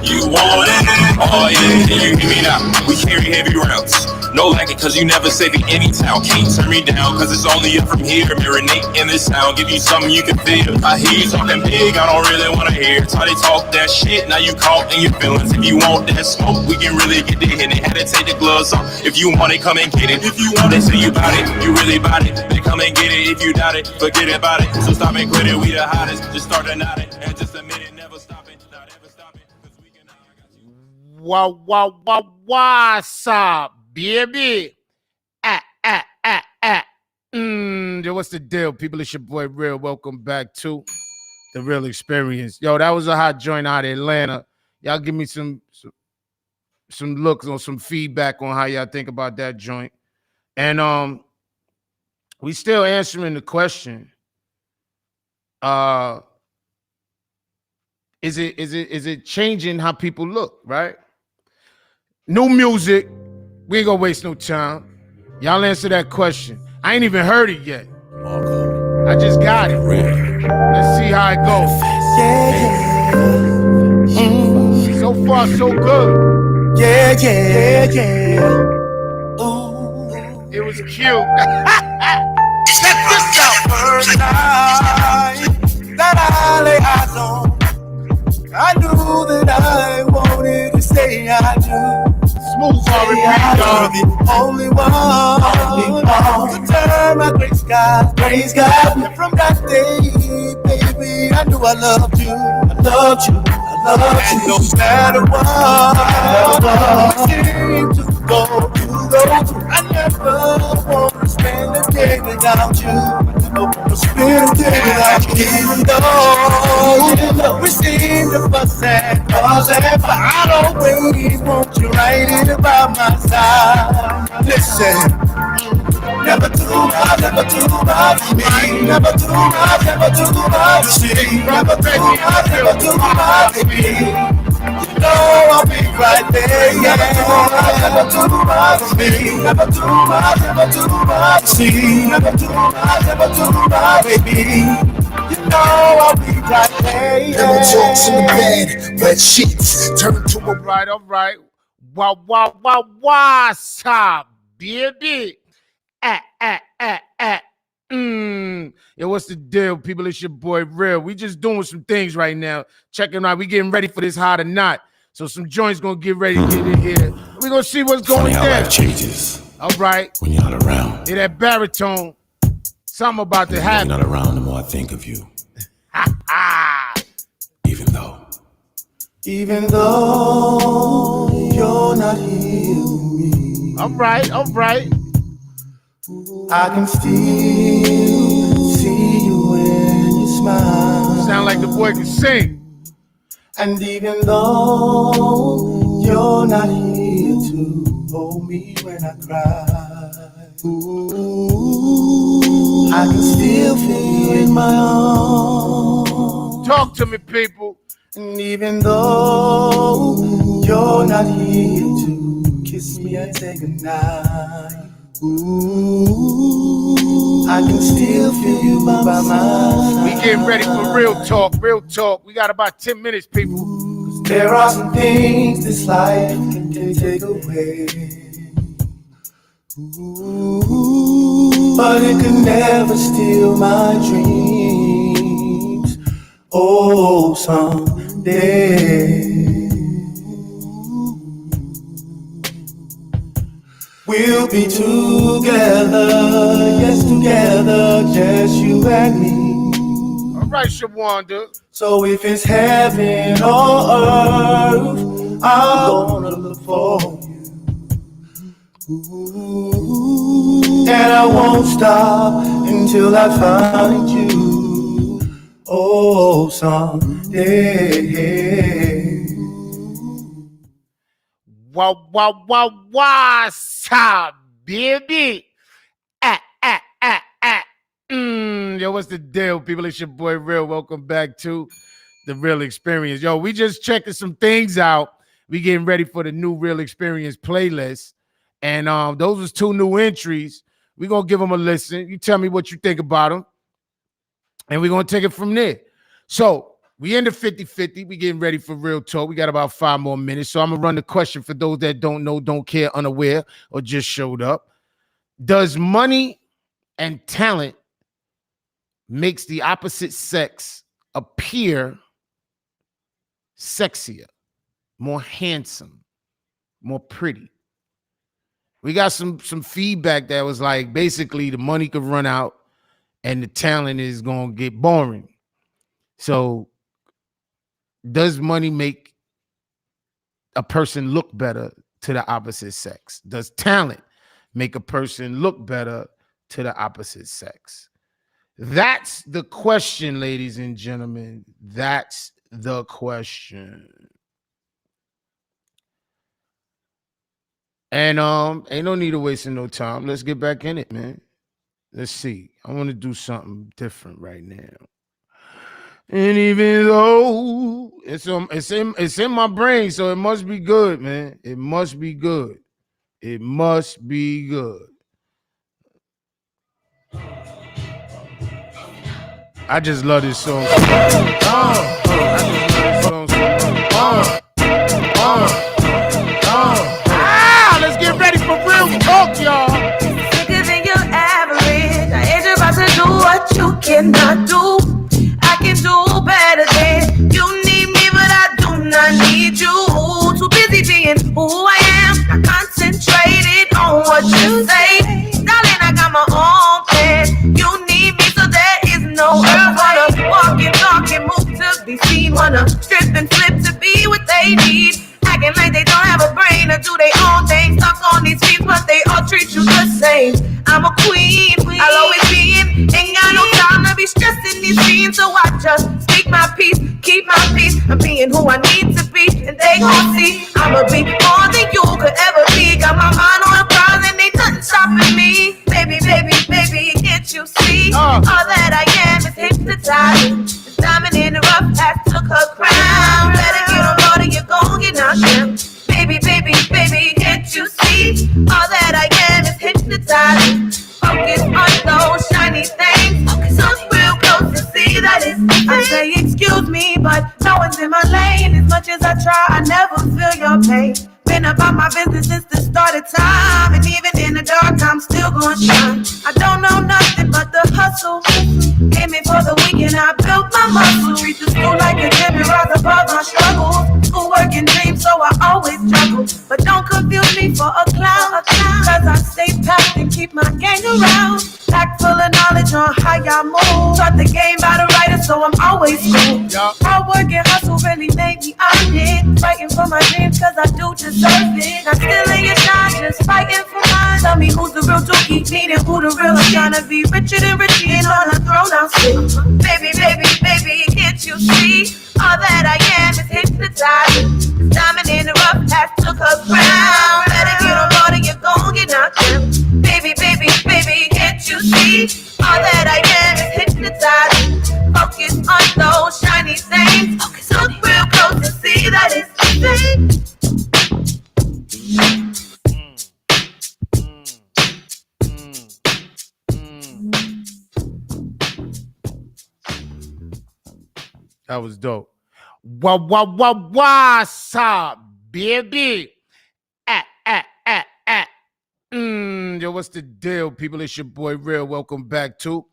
Speaker 4: You want it? Oh yeah, can you hear me now? We carry heavy rounds. No lacking cause you never save it any town. Can't turn me down cause it's only up from here. Marinate in this sound, give you something you can feel. I hear you talking big, I don't really wanna hear. It's how they talk that shit, now you caught in your feelings. If you want that smoke, we can really get the hit. They had to take the gloves off. If you want it, come and get it. If you want it, say you bout it, you really bout it. Then come and get it. If you doubt it, forget about it. So stop and quit it, we the hottest. Just start to nod it and just admit it, never stop it, not ever stop it.
Speaker 1: What's up, baby? Yo, what's the deal, people? It's your boy Real. Welcome back to The Real Experience. Yo, that was a hot joint out of Atlanta. Y'all give me some looks or some feedback on how y'all think about that joint. And we still answering the question. Is it changing how people look, right? New music. We ain't gonna waste no time. Y'all answer that question. I ain't even heard it yet. I just got it. Let's see how it goes. So far, so good.
Speaker 3: Yeah.
Speaker 1: It was cute.
Speaker 3: Check this out. First night that I lay eyes on, I knew that I wanted to say I do.
Speaker 1: Smooth R&B, dog.
Speaker 3: The only one to turn my gray skies. And from that day, baby, I knew I loved you. And no matter what seemed to go, I never want to spend a day without you. Even though we seem to fuss and cause and but I'd always want you right here by my side. Listen, never too much me. Never too much me. Never too much me. You know I'll be right there. Yeah. Never too much me. Never too much me. Never too much, baby. You know I'll be right there.
Speaker 5: Never talks in the bed, wet sheets turn to a
Speaker 1: All right. What's up, baby? Yo, what's the deal, people? It's your boy Real. We just doing some things right now. Checking out. We getting ready for this hot or not. So some joints gonna get ready to get in here. We gonna see what's going
Speaker 5: how
Speaker 1: down.
Speaker 5: life changes
Speaker 1: All right.
Speaker 5: when you're not around.
Speaker 1: Hear that baritone. Something about to
Speaker 5: The more
Speaker 1: happen.
Speaker 5: you're not around, the more I think of you. Even though you're not here with me,
Speaker 1: All right.
Speaker 3: I can still see you when you smile.
Speaker 1: Sound like the boy can sing.
Speaker 3: And even though you're not here to hold me when I cry, ooh, I can still feel you in my arms.
Speaker 1: Talk to me, people.
Speaker 3: And even though you're not here to kiss me and say goodnight, ooh, I can still feel you by my side.
Speaker 1: We getting ready for real talk. We got about 10 minutes, people.
Speaker 3: There are some things this life can take away, ooh, but it can never steal my dreams. Oh, someday we'll be together, yes, together, just you and me.
Speaker 1: All right, Shawanda.
Speaker 3: So if it's heaven or earth, I'm gonna look for you. Ooh, and I won't stop until I find you. Oh, someday.
Speaker 1: What's up, baby. Yo, what's the deal, people? It's your boy Real. Welcome back to The Real Experience. Yo, we just checking some things out. We getting ready for the new Real Experience playlist. And those was 2 new entries. We're going to give them a listen. You tell me what you think about them. And we're going to take it from there. So we in the 50-50. We getting ready for real talk. We got about 5 more minutes. So I'm going to run the question for those that don't know, don't care, unaware, or just showed up. Does money and talent makes the opposite sex appear sexier, more handsome, more pretty? We got some feedback that was like, basically the money could run out and the talent is going to get boring. So does money make a person look better to the opposite sex? Does talent make a person look better to the opposite sex? That's the question, ladies and gentlemen. That's the question. And ain't no need of wasting no time. Let's get back in it, man. Let's see. I want to do something different right now. And even though it's in my brain, so it must be good, man. It must be good. It must be good. I just love this song. Let's get ready for real talk, y'all.
Speaker 2: Sicker than your average. I ain't about to do what you cannot do. I can do better than you need me, but I do not need you. Too busy being who I am, not concentrated on what you say. Darling, I got my own plan. You need me, so there is no earth. Wanna walk and talk and move to be seen. Wanna strip and flip to be what they need. Acting like they don't have a brain or do their own thing. Stuck on these feet, but they all treat you the same. I'm a queen, I'll always be in. Ain't got no time to be stressing these scenes. So I just speak my peace, keep my peace. I'm being who I need to be, and they gon' see I'ma be more than you could ever be. Got my mind on the prize and ain't nothing stopping me. Baby, baby, baby, can't you see? All that I am is hypnotizing. The diamond in the rough has took her crown. Better get on board or you're gon' get knocked down. Baby, baby, baby, can't you see? All that I am is hypnotizing. Focus on those shiny things. Look real close to see that it's me. I say excuse me, but no one's in my lane. As much as I try, I never feel your pain. Been about my business since the start of time, and even in the dark, I'm still gonna shine. I don't know nothing but the hustle. Came in for the weekend, I built my muscle. Treat the school like a gym and rise above my struggles. Schoolwork and dreams, so I always juggle. But don't confuse me for a clown, cause I stay packed and keep my gang around. Packed full of knowledge on how y'all move. Taught the game by the writer, so I'm always cool. Hard work and hustle really made me earn it. Fighting for my dreams, cause I do deserve it. Not still in your shine, just fighting for mine. Tell me who's the real dookie, meaning who the real. I'm trying to be richer than Richie and on a throne I'll sit. Baby, baby, baby, can't you see? All that I am is hypnotizing. Diamond in the rough has took her crown. Better get on board or you're gon' get knocked down. Baby, baby, baby, can't you see? All that I am is hypnotizing. Focus on those shiny things. Look real close to see that it's the
Speaker 1: That was dope. What's up, baby? Yo, what's the deal, people? It's your boy Real. Welcome back to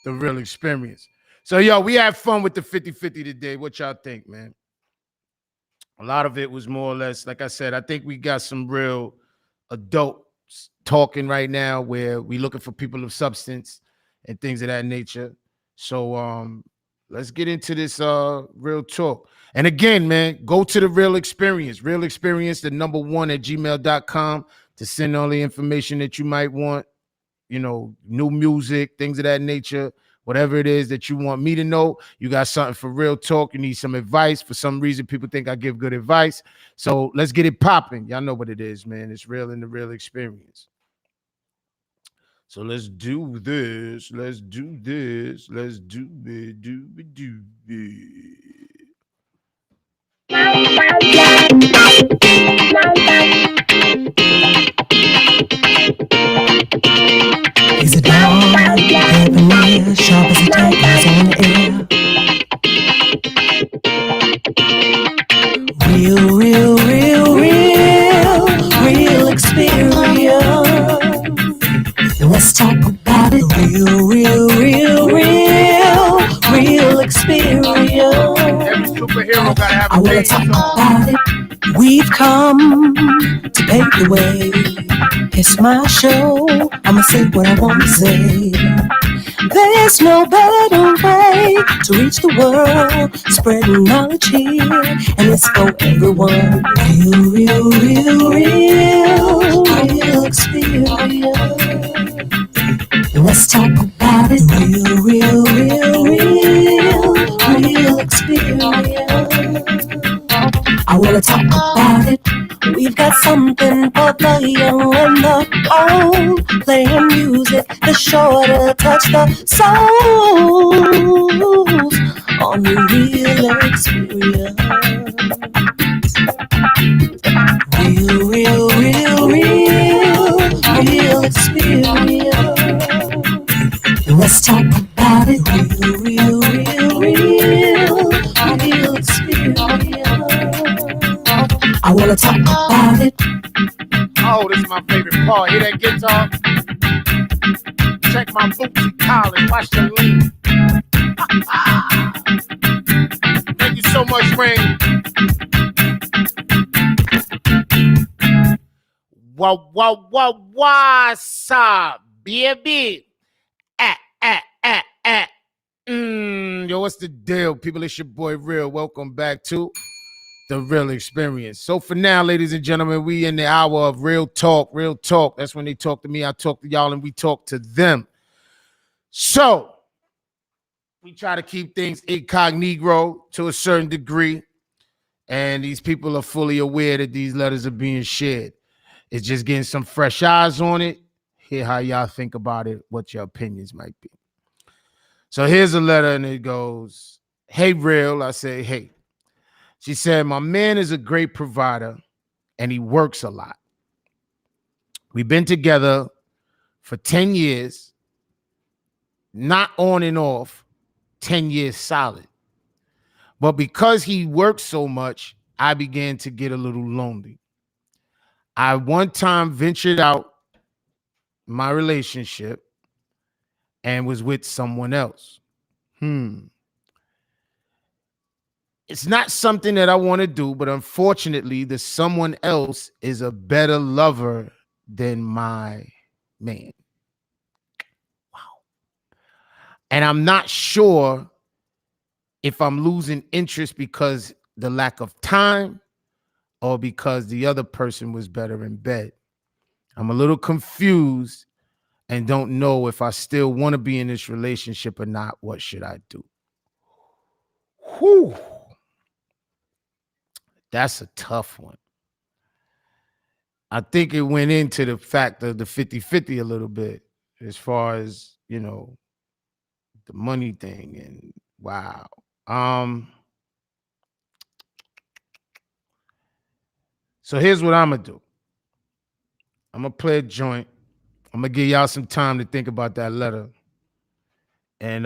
Speaker 1: The Real Experience. So, yo, we had fun with the 50-50 today. What y'all think, man? A lot of it was more or less, like I said, I think we got some real adults talking right now where we looking for people of substance and things of that nature. So, let's get into this real talk. And again, man, go to The Real Experience. Real Experience, the #1 at gmail.com to send all the information that you might want, you know, new music, things of that nature, whatever it is that you want me to know. You got something for real talk. You need some advice. For some reason, people think I give good advice. So let's get it popping. Y'all know what it is, man. It's real in the real experience. So let's do this. Let's do this. Let's do it. Do it. Do it.
Speaker 6: He's a dog, debonair, sharp as a tiger's on the air. Real experience. Let's talk about it. Real experience.
Speaker 1: Every superhero gotta have
Speaker 6: I
Speaker 1: a
Speaker 6: wanna
Speaker 1: theme
Speaker 6: talk
Speaker 1: song.
Speaker 6: about it. We've come to pave the way. It's my show. I'ma say what I wanna say. There's no better way to reach the world. Spreading knowledge here, and it's for everyone. Real experience. Let's talk about it. Real experience. I wanna talk about it. We've got something for the young and the old. Playing music that's sure to touch the souls on the real experience. Real experience. Let's talk about it. Real experience. I wanna talk about it.
Speaker 1: Oh, this is my favorite part. Hear that guitar? Check my boots and collars. Watch the lean. Thank you so much, Rain. What's up, baby? Yo, what's the deal, people? It's your boy Real. Welcome back to The Real Experience. So for now, ladies and gentlemen, we in the hour of real talk. Real talk. That's when they talk to me, I talk to y'all, and we talk to them. So we try to keep things incognito to a certain degree, and these people are fully aware that these letters are being shared. It's just getting some fresh eyes on it. Hear how y'all think about it, what your opinions might be. So here's a letter, and it goes, "Hey, Real." I say, "Hey." She said, "My man is a great provider, and he works a lot. We've been together for 10 years, not on and off, 10 years solid. But because he works so much, I began to get a little lonely. I one time ventured out my relationship and was with someone else. It's not something that I want to do, but unfortunately, the someone else is a better lover than my man. Wow. And I'm not sure if I'm losing interest because the lack of time or because the other person was better in bed. I'm a little confused and don't know if I still want to be in this relationship or not. What should I do?" Whew. That's a tough one. I think it went into the fact of the 50-50 a little bit as far as, you know, the money thing, and wow. So here's what I'm gonna do. I'm gonna play a joint. I'm gonna give y'all some time to think about that letter. And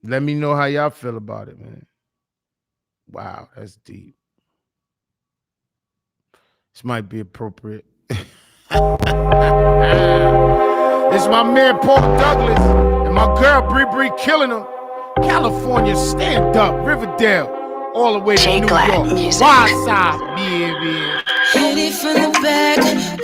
Speaker 1: let me know how y'all feel about it, man. Wow, that's deep. This might be appropriate. This is my man Paul Douglas and my girl Bree killing him. California, stand up, Riverdale, all the way to New York. Why side, baby?
Speaker 2: Hit it from the back,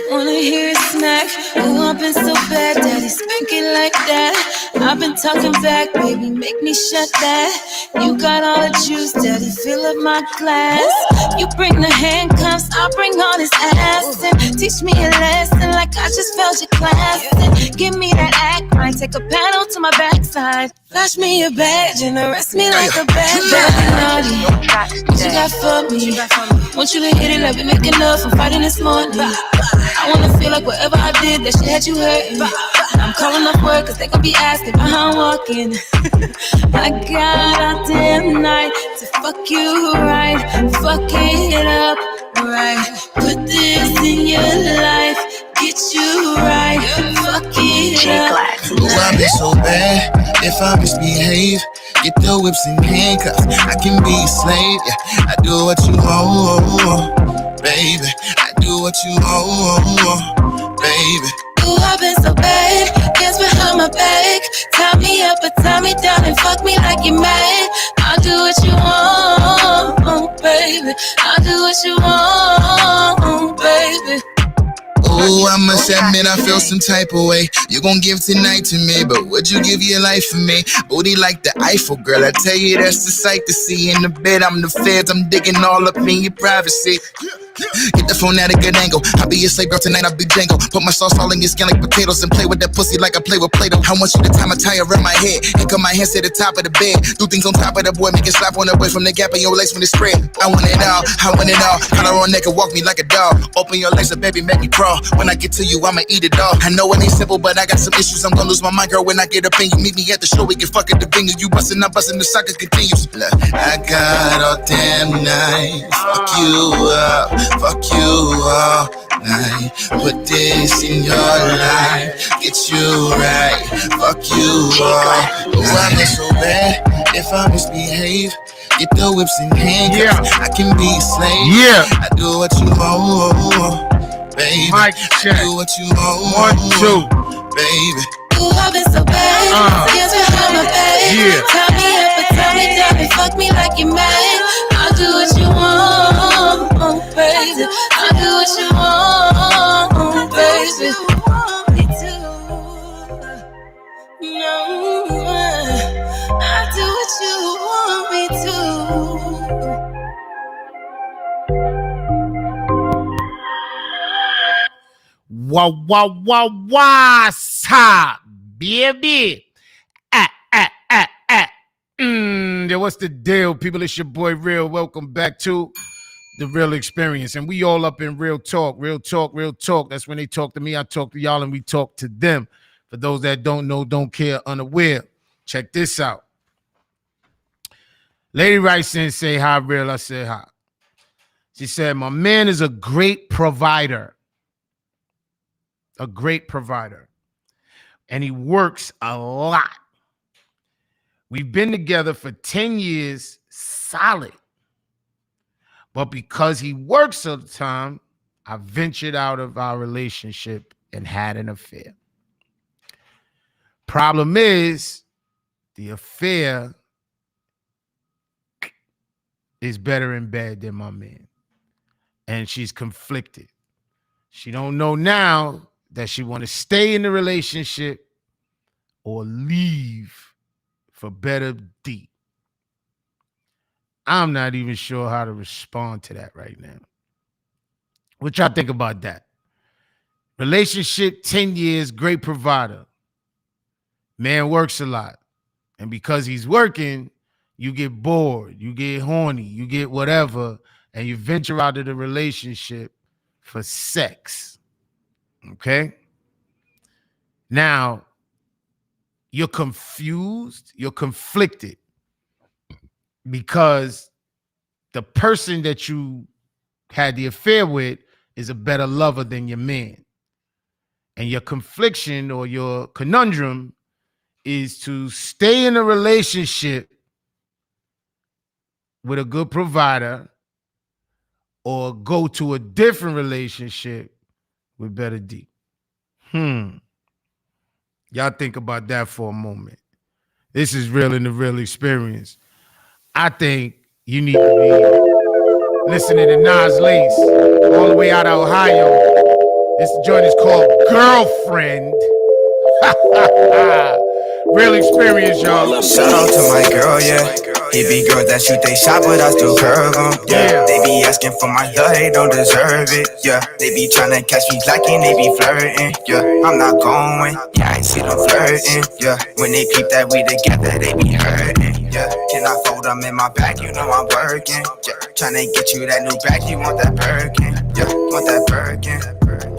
Speaker 2: Wanna hear it smack? Oh, I've been so bad, daddy spanking like that. I've been talking back, baby, make me shut that. You got all the juice, daddy, fill up my glass. You bring the handcuffs, I bring all this ass. And teach me a lesson like I just failed your class. And give me that act right, take a paddle to my backside. Flash me your badge and arrest me like a bad naughty. What you got for me? Want you to hit it like we making love from fighting this morning. I wanna feel like whatever I did, that shit had you hurting. I'm calling off work cause they gon' be asking about how I'm walking. I got a damn night to fuck you right, fuck it up right. Put this in your life, get you right, fuck it up.
Speaker 3: Ooh, I be so bad if I misbehave. Get the whips and handcuffs, I can be a slave. Yeah, I do what you want, baby. I do what you want, baby.
Speaker 2: Ooh, I've been so bad, hands behind my back. Tie me up or tie me down and fuck me like you're mad. I'll do what you want, baby. I'll do what you want, baby.
Speaker 3: Ooh, I must admit I feel some type of way. You gon' give tonight to me, but would you give your life for me? Booty like the Eiffel, girl, I tell you that's the sight to see. In the bed, I'm the feds, I'm digging all up in your privacy. Get the phone at a good angle. I'll be your slave girl tonight, I'll be Django. Put my sauce all in your skin like potatoes and play with that pussy like I play with Play-Doh. I want you to tie my tie around my head and cut my hands to the top of the bed. Do things on top of the boy, make it slap on the way from the gap in your legs when it spread. I want it all, I want it all. Collar on neck and walk me like a dog. Open your legs up, baby, make me crawl. When I get to you, I'ma eat it all. I know it ain't simple, but I got some issues. I'm gonna lose my mind, girl, when I get up in you. Meet me at the show, we can fuck at the venue. You bustin', I'm bustin', the sucker continues. Look, I got all damn night. Fuck you up, fuck you all night. Put this in your life, get you right, fuck you all. Ooh, I been so bad if I misbehave. Get the whips and handcuffs, I can be a slave.
Speaker 1: Yeah.
Speaker 3: I do what you want, baby.
Speaker 1: Mic check.
Speaker 3: I do what you want,
Speaker 1: 1, 2,
Speaker 3: baby.
Speaker 2: Ooh, I've been so bad, hands behind my back.
Speaker 1: Yeah.
Speaker 2: Tie me up or tie me down and fuck me like you're mad. I'll do what you want, baby. I'll do what you want, baby. Me too. No, I'll do what you want me to.
Speaker 1: wah, wah, wah, wah, sa, baby. What's the deal, people? It's your boy Real. Welcome back to The Real Experience. And we all up in real talk, real talk, real talk. That's when they talk to me, I talk to y'all, and we talk to them. For those that don't know, don't care, unaware, check this out. Lady writes in, say hi, Real. I said hi. She said, my man is a great provider. A great provider. And he works a lot. We've been together for 10 years, solid. But because he works all the time, I ventured out of our relationship and had an affair. Problem is, the affair is better in bed than my man. And she's conflicted. She don't know now that she want to stay in the relationship or leave for better deep. I'm not even sure how to respond to that right now. What y'all think about that? Relationship, 10 years, great provider. Man works a lot. And because he's working, you get bored, you get horny, you get whatever, and you venture out of the relationship for sex. Okay? Now, you're confused, you're conflicted because the person that you had the affair with is a better lover than your man. And your confliction or your conundrum is to stay in a relationship with a good provider or go to a different relationship with better D. Y'all think about that for a moment. This is Real in the Real Experience. I think you need to be listening to Nas Lace all the way out of Ohio This joint is called Girlfriend. Real experience, y'all.
Speaker 3: Shout out to my girl, yeah. It be girls that shoot they shot, but I still curve them. Yeah, they be asking for my love, they don't deserve it. Yeah, they be tryna catch me lacking, they be flirting. Yeah, I'm not going. Yeah, I ain't see them flirting. Yeah, when they peep that we together, they be hurting. Yeah, can I fold them in my back? You know I'm working. Yeah, tryna get you that new bag, you want that Birkin? Yeah, want that Birkin?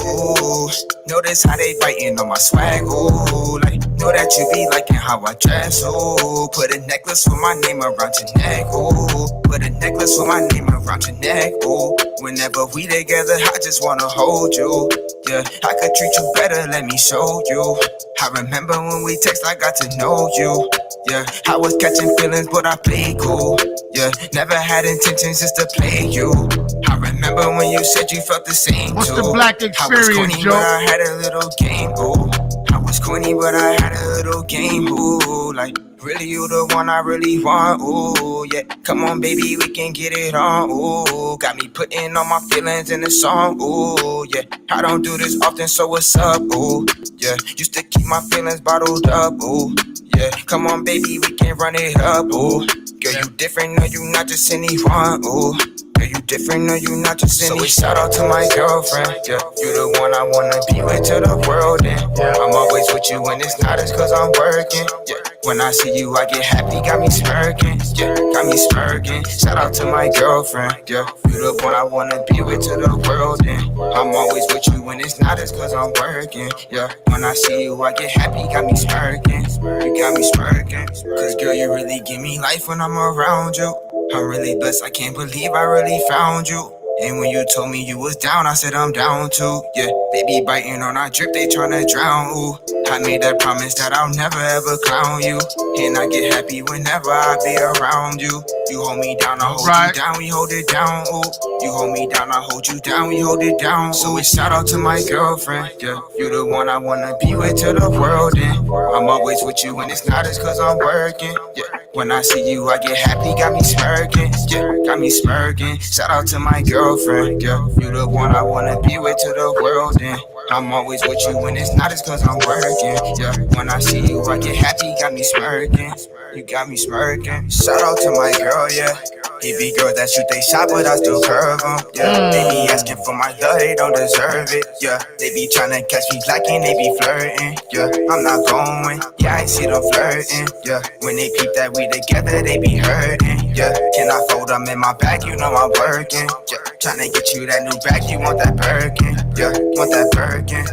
Speaker 3: Ooh, notice how they biting on my swag. Ooh, like know that you be liking how I dress. Ooh, put a necklace with my name around your neck. Ooh, put a necklace with my name around your neck. Ooh, whenever we together, I just wanna hold you. Yeah, I could treat you better, let me show you. I remember when we text, I got to know you. Yeah, I was catching feelings, but I played cool. Yeah, never had intentions just to play you. I remember when you said you felt the same
Speaker 1: What's
Speaker 3: too.
Speaker 1: the black
Speaker 3: I was
Speaker 1: experience,
Speaker 3: corny,
Speaker 1: Joe?
Speaker 3: but I had a little game, ooh. I was corny, but I had a little game, ooh. Like, really, you the one I really want, ooh. Yeah, come on, baby, we can get it on, ooh. Got me putting all my feelings in the song, ooh. Yeah, I don't do this often, so what's up, ooh. Yeah, used to keep my feelings bottled up, ooh. Yeah, come on, baby, we can run it up, ooh. Girl, you different, no, you not just anyone, ooh. Girl, you different, no, you not just anyone. So we shout out to my girlfriend, yeah. You the one I wanna be with to the world, and I'm always with you when it's not, it's cause I'm working, yeah. When I see you, I get happy, got me smirking, yeah, got me smirking. Shout out to my girlfriend, yeah. You the one I wanna be with to the world, and I'm always with you when it's not, it's cause I'm working, yeah. When I see you, I get happy, got me smirking, you got me smirking. Cause girl, you really give me life when I'm around you. I'm really blessed, I can't believe I really found you. And when you told me you was down, I said I'm down too. Yeah, they be biting on our drip, they tryna drown. Ooh, I made that promise that I'll never ever clown you. And I get happy whenever I be around you. You hold me down, I hold you down, we hold it down. Ooh, you hold me down, I hold you down, we hold it down. So it's shout out to my girlfriend, yeah. You the one I wanna be with to the world, and I'm always with you when it's not, it's cause I'm working, yeah. When I see you, I get happy, got me smirking, yeah, got me smirking. Shout out to my girlfriend, yeah. You the one I wanna be with to the world, and I'm always with you when it's not, it's cause I'm working, yeah. When I see you, I get happy, got me smirking, you got me smirking. Shout out to my girl, yeah. It be girls that shoot they shot, but I still curve them, yeah. They be asking for my love, they don't deserve it, yeah. They be tryna catch me lacking, they be flirting, yeah. I'm not going, yeah, I ain't see them flirting, yeah. When they peep that we together, they be hurting, yeah. Can I fold them in my back? You know I'm working, yeah. Tryna get you that new bag, you want that Birkin, yeah. Want that Birkin.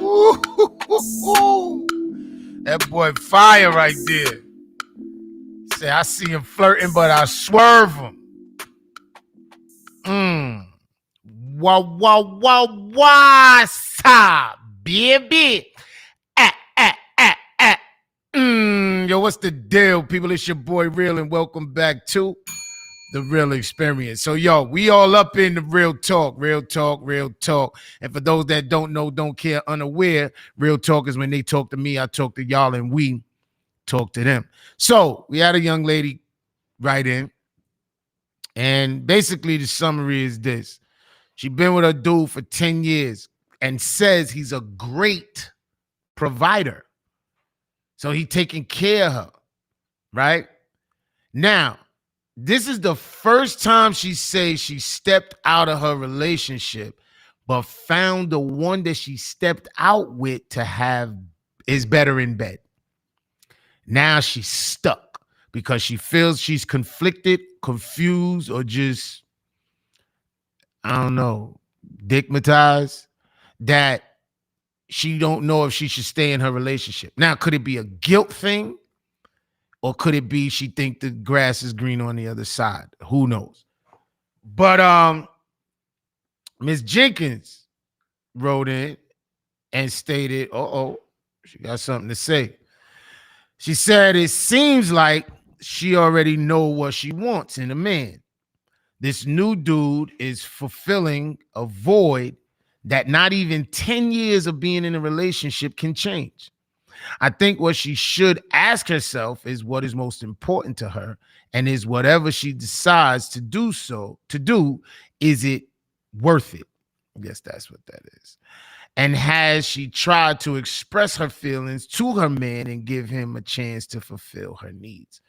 Speaker 1: Ooh, that boy fire right there. Say I see him flirting, but I swerve him. Wow, sa, baby. Yo, what's the deal, people? It's your boy Real, and welcome back to The Real Experience. So, yo, we all up in the real talk. And for those that don't know, don't care, unaware, real talk is when they talk to me, I talk to y'all, and we talk to them. So we had a young lady write in, and basically the summary is this. She been with her dude for 10 years and says he's a great provider. So he taking care of her, right? Now, this is the first time she says she stepped out of her relationship, but found the one that she stepped out with to have is better in bed. Now she's stuck because she feels she's conflicted, confused, or just, I don't know, digmatized, that she don't know if she should stay in her relationship. Now, could it be a guilt thing? Or could it be she think the grass is green on the other side? Who knows? But Miss Jenkins wrote in and stated, she got something to say. She said, it seems like she already know what she wants in a man. This new dude is fulfilling a void that not even 10 years of being in a relationship can change. I think what she should ask herself is what is most important to her, and is whatever she decides to do, is it worth it? I guess that's what that is. And has she tried to express her feelings to her man and give him a chance to fulfill her needs?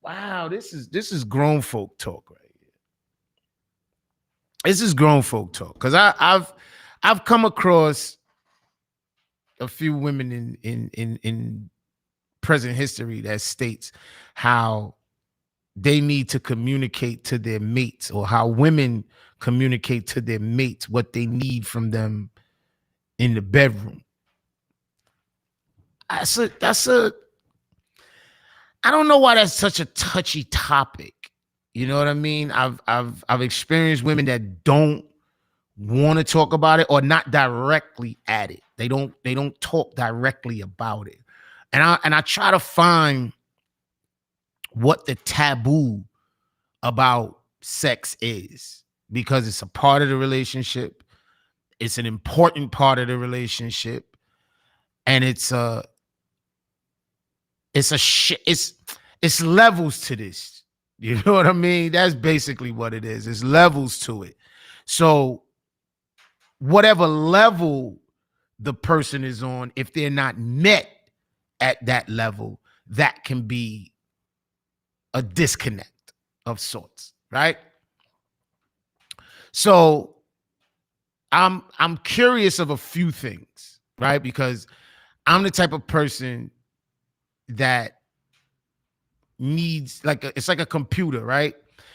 Speaker 1: Wow, this is grown folk talk right here. This is grown folk talk, because I've come across a few women in present history that states how they need to communicate to their mates, or how women communicate to their mates what they need from them in the bedroom. I don't know why that's such a touchy topic. You know what I mean? I've experienced women that don't want to talk about it, or not directly at it. They don't talk directly about it. And I try to find what the taboo about sex is, because it's a part of the relationship. It's an important part of the relationship, and it's levels to this. You know what I mean? That's basically what it is. It's levels to it. So whatever level the person is on, if they're not met at that level, that can be a disconnect of sorts, right? So I'm curious of a few things, right? Because I'm the type of person that needs, it's like a computer, right?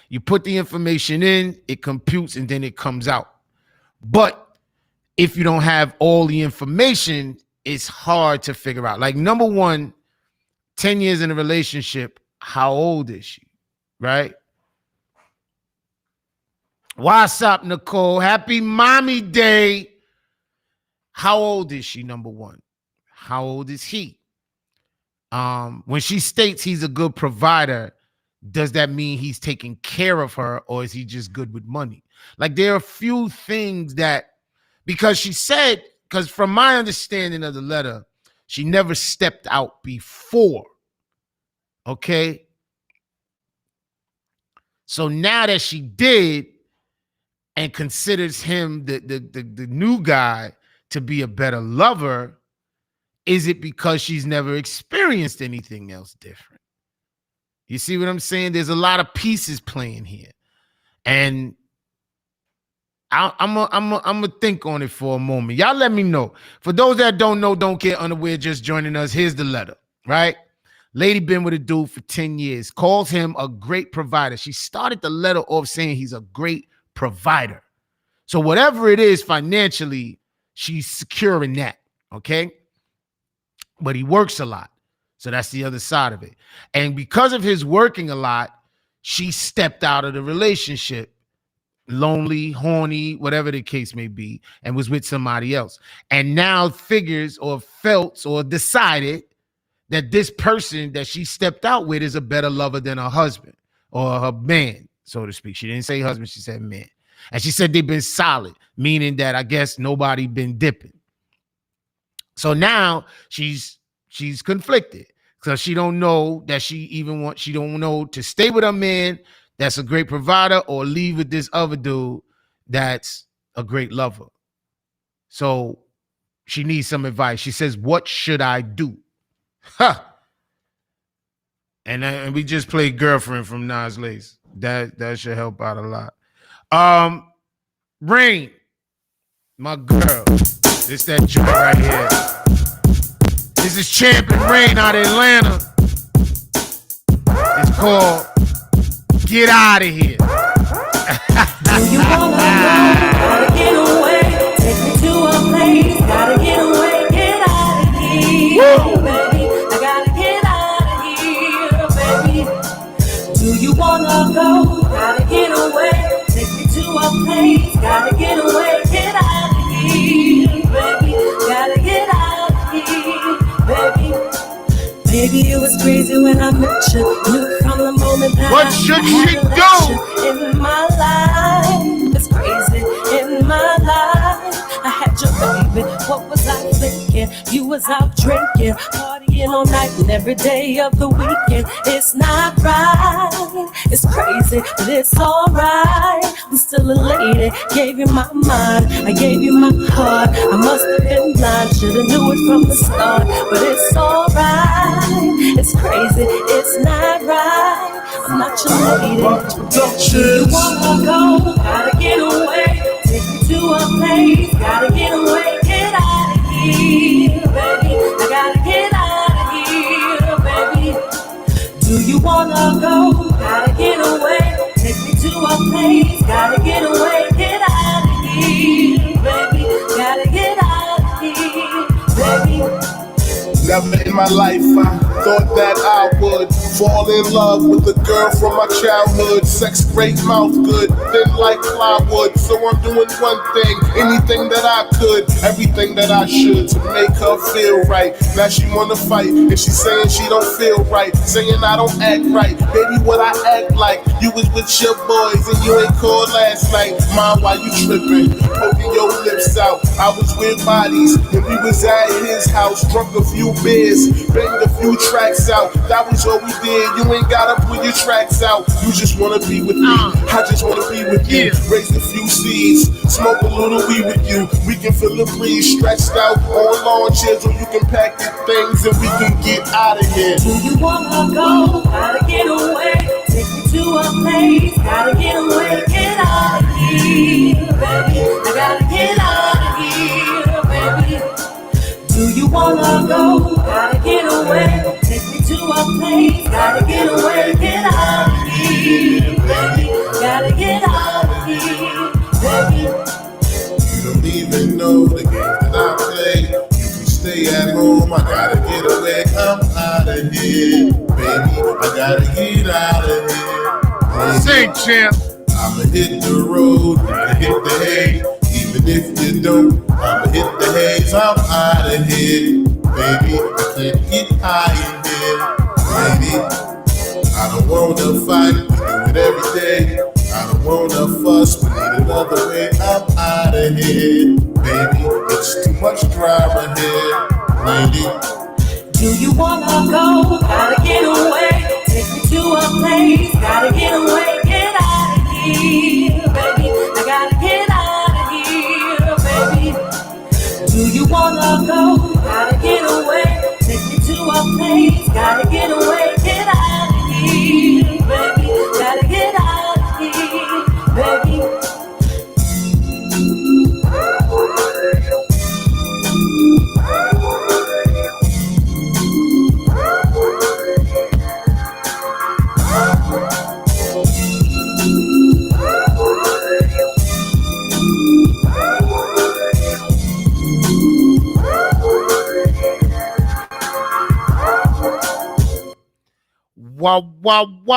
Speaker 1: You put the information in, it computes, and then it comes out. But if you don't have all the information, it's hard to figure out. Like, number one, 10 years in a relationship, how old is she, right? What's up, Nicole? Happy Mommy Day. How old is she, number one? How old is he? When she states he's a good provider, does that mean he's taking care of her, or is he just good with money? Like, there are a few things that, because she said, because from my understanding of the letter, she never stepped out before. Okay? So now that she did, and considers him the new guy to be a better lover, is it because she's never experienced anything else different? You see what I'm saying? There's a lot of pieces playing here. And I'm gonna think on it for a moment. Y'all let me know. For those that don't know, don't get unaware, just joining us, here's the letter, right? Lady been with a dude for 10 years, calls him a great provider. She started the letter off saying he's a great provider. So whatever it is financially, she's secure in that, okay? But he works a lot. So that's the other side of it. And because of his working a lot, she stepped out of the relationship, lonely, horny, whatever the case may be, and was with somebody else. And now figures or felt or decided that this person that she stepped out with is a better lover than her husband or her man, so to speak. She didn't say husband, she said man. And she said they've been solid, meaning that I guess nobody been dipping. So now she's conflicted, because she don't know that she don't know to stay with a man that's a great provider or leave with this other dude that's a great lover. So she needs some advice. She says, what should I do? Huh. And we just played Girlfriend from Nas Lace. That should help out a lot. Rain, my girl. It's that joint right here. This is Champion Rain out of Atlanta. It's called Get Out of Here.
Speaker 6: Do you wanna go? Gotta get away. Take me to a place. Gotta get away. Get out of here, baby. I gotta get out of here, baby. Do you wanna go? Gotta get away. Take me to a place. Gotta get away. Get out of here, baby. Gotta get out of here, baby. Baby, it was crazy when I met you. Knew from the moment that
Speaker 1: What should she do?
Speaker 6: In my life, it's crazy. In my life, I had your baby. What was I thinking? You was out drinking, partying. weekend all night and every day of the weekend. It's not right, it's crazy, but it's alright. I'm still a lady, gave you my mind, I gave you my heart. I must have been blind, should've knew it from the start. But it's alright, it's crazy, it's not right. I'm not your lady. Do you wanna go? Gotta get away. Take me to a place. Gotta get away. Get out of here, baby. I gotta get out of here, baby. Do you wanna go? Gotta get away. Take me to a place. Gotta get away. Get out of here, baby. Gotta get out of here, baby.
Speaker 7: Never in my life I thought that I would fall in love with a girl from my childhood. Sex great, mouth good, thin like plywood. So I'm doing one thing, anything that I could, everything that I should to make her feel right. Now she wanna fight, and she's saying she don't feel right, saying I don't act right. Baby, what I act like? You was with your boys and you ain't called last night. Mom, why you tripping? Poking your lips out. I was with bodies, and we was at his house, drunk a few beers, banged a few tracks out. That was all we did. You ain't gotta put your tracks out. You just wanna be with me. I just wanna be with you. Raise a few seeds, smoke a little weed with you. We can feel the breeze stretched out on lawn chairs, or you can pack your things and we can get out of here.
Speaker 6: Do you wanna go? Gotta get away. Take me to a place. Gotta get away. Get out of here, baby. I gotta get out of here, baby. Do you wanna go? Gotta get away. Take me to a place. Gotta get away. Get out of here, baby. Gotta get out of here, baby.
Speaker 7: You don't even know the game that I play. You can stay at home. I gotta get away. I'm out of here, baby. I gotta get out of here.
Speaker 1: Sing, champ.
Speaker 7: I'ma hit the road, I'ma hit the hay. Even if you don't, I'ma hit the haze. I'm out of here, baby. I can't get high in here, baby. I don't wanna fight, we do it every day. I don't wanna fuss, we need another way. I'm out of here, baby. It's too much drama here, lady.
Speaker 6: Do you wanna go? Gotta get away. Take me to a place. Gotta get away. Get out of here, baby. I gotta get out of here, baby. Do you wanna go? Gotta get away. Take me to a place. Gotta get away. Get out of here, baby. Gotta get out of here, baby.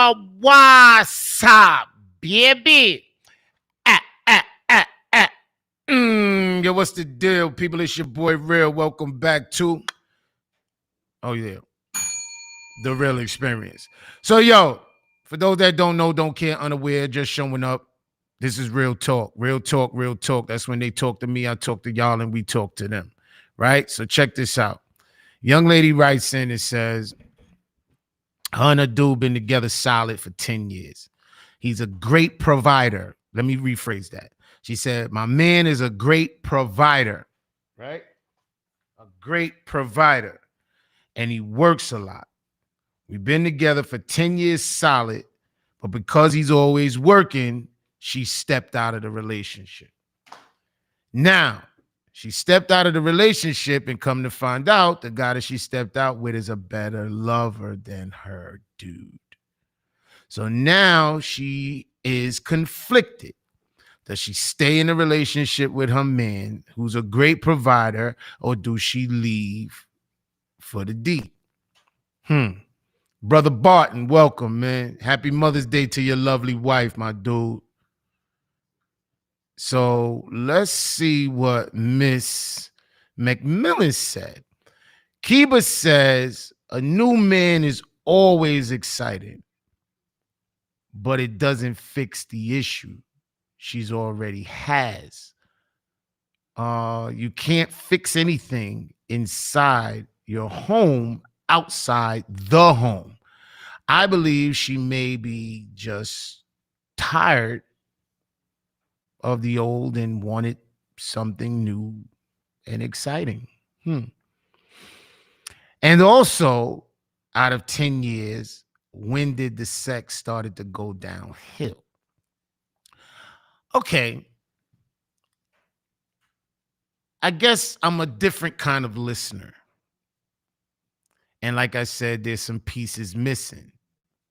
Speaker 1: What's up, baby? Yo, what's the deal, people? It's your boy Real. Welcome back to the Real Experience. So, yo, for those that don't know, don't care, unaware, just showing up, this is real talk. Real talk, real talk. That's when they talk to me, I talk to y'all, and we talk to them, right? So check this out. Young lady writes in and says, her and a dude been together solid for 10 years. He's a great provider. Let me rephrase that. She said, my man is a great provider, right? A great provider. And he works a lot. We've been together for 10 years solid, but because he's always working, she stepped out of the relationship. Now, she stepped out of the relationship and come to find out the guy that she stepped out with is a better lover than her dude. So now she is conflicted. Does she stay in a relationship with her man, who's a great provider, or do she leave for the D? Brother Barton, welcome, man. Happy Mother's Day to your lovely wife, my dude. So let's see what Miss McMillan said. Kiba says, a new man is always exciting, but it doesn't fix the issue she's already has. You can't fix anything inside your home outside the home. I believe she may be just tired of the old and wanted something new and exciting. And also, out of 10 years, when did the sex started to go downhill? Okay. I guess I'm a different kind of listener. And like I said, there's some pieces missing.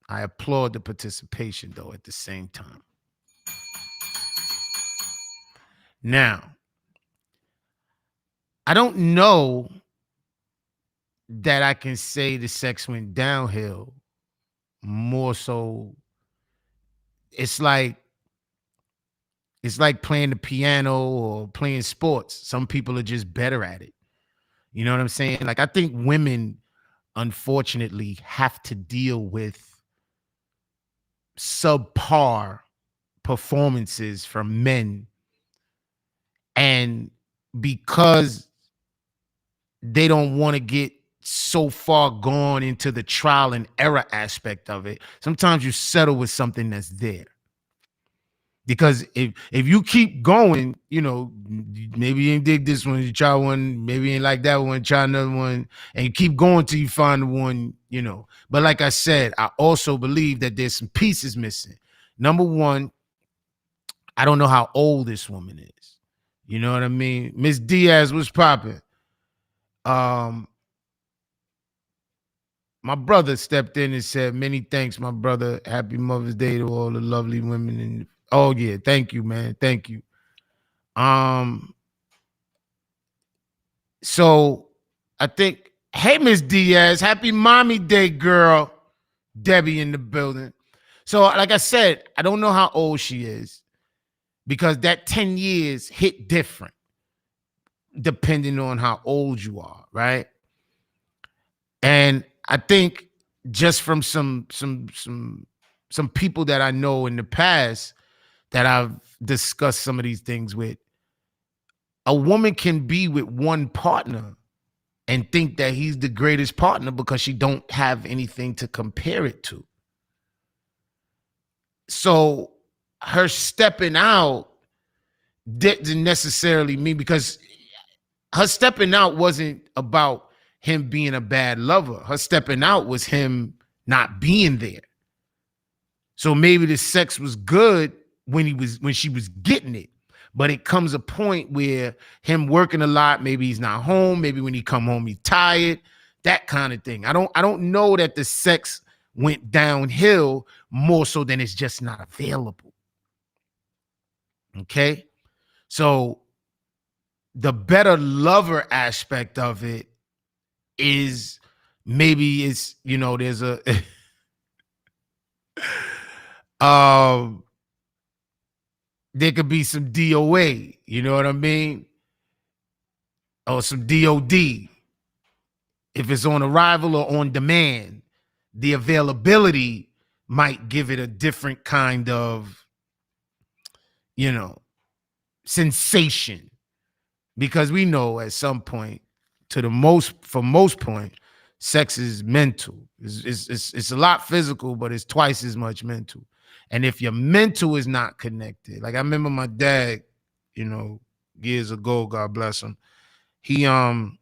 Speaker 1: I applaud the participation, though, at the same time. Now, I don't know that I can say the sex went downhill. More so, it's like playing the piano or playing sports. Some people are just better at it. You know what I'm saying? Like, I think women, unfortunately, have to deal with subpar performances from men. And because they don't want to get so far gone into the trial and error aspect of it, sometimes you settle with something that's there. Because if you keep going, you know, maybe you ain't dig this one, you try one, maybe you ain't like that one, try another one, and you keep going till you find the one, you know. But like I said, I also believe that there's some pieces missing. Number one, I don't know how old this woman is. You know what I mean? Miss Diaz, what's popping? My brother stepped in and said, many thanks, my brother. Happy Mother's Day to all the lovely women. And oh, yeah. Thank you, man. Thank you. So I think, hey, Miss Diaz, happy Mommy Day, girl. Debbie in the building. So like I said, I don't know how old she is because that 10 years hit different depending on how old you are, right? And I think just from some people that I know in the past that I've discussed some of these things with, a woman can be with one partner and think that he's the greatest partner because she don't have anything to compare it to. So her stepping out didn't necessarily mean, because her stepping out wasn't about him being a bad lover. Her stepping out was him not being there. So maybe the sex was good when she was getting it. But it comes a point where him working a lot, maybe he's not home, maybe when he come home he's tired, that kind of thing. I don't know that the sex went downhill more so than it's just not available. Okay? So the better lover aspect of it is maybe it's, you know, there's a there could be some DOA, you know what I mean? Or some DOD. If it's on arrival or on demand, the availability might give it a different kind of, you know, sensation. Because we know at some point, for most point, sex is mental. It's a lot physical, but it's twice as much mental. And if your mental is not connected, like I remember my dad, you know, years ago, God bless him, he had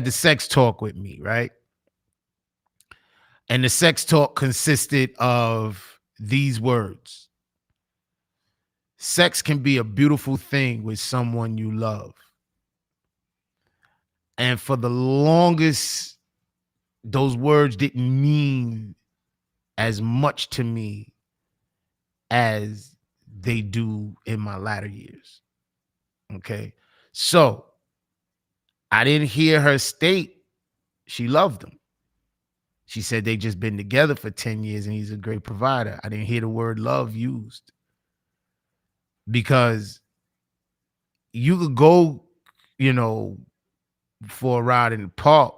Speaker 1: the sex talk with me, right? And the sex talk consisted of these words: sex can be a beautiful thing with someone you love. And for the longest, those words didn't mean as much to me as they do in my latter years. Okay. So I didn't hear her state she loved him. She said they just been together for 10 years and he's a great provider. I didn't hear the word love used, because you could go, you know, for a ride in the park,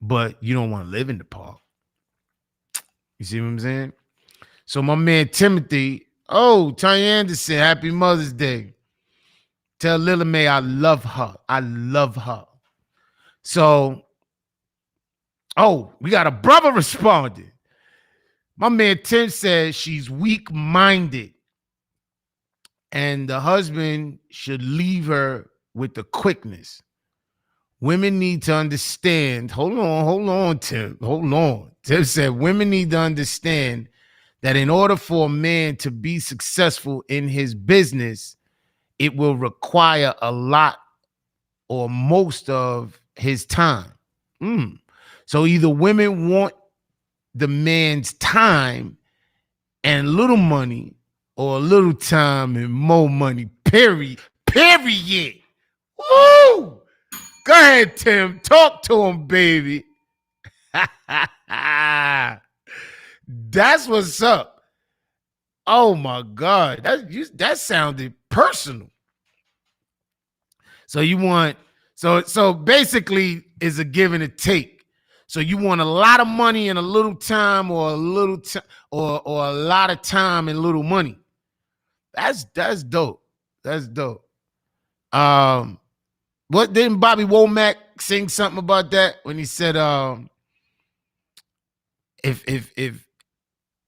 Speaker 1: but you don't want to live in the park. You see what I'm saying? So my man Timothy, Tanya Anderson, happy Mother's Day. Tell Lila Mae I love her. I love her. So Oh, we got a brother responding. My man Tim says she's weak-minded and the husband should leave her with the quickness. Women need to understand. Hold on, Tim. Hold on. Tim said women need to understand that in order for a man to be successful in his business, it will require a lot or most of his time. So either women want the man's time and little money, or a little time and more money. Period. Woo! Go ahead, Tim. Talk to him, baby. That's what's up. Oh my God. That sounded personal. So you want, so basically it's a give and a take. So you want a lot of money and a little time, or a little time, or a lot of time and little money. That's dope. That's dope. What didn't Bobby Womack sing something about that when he said, if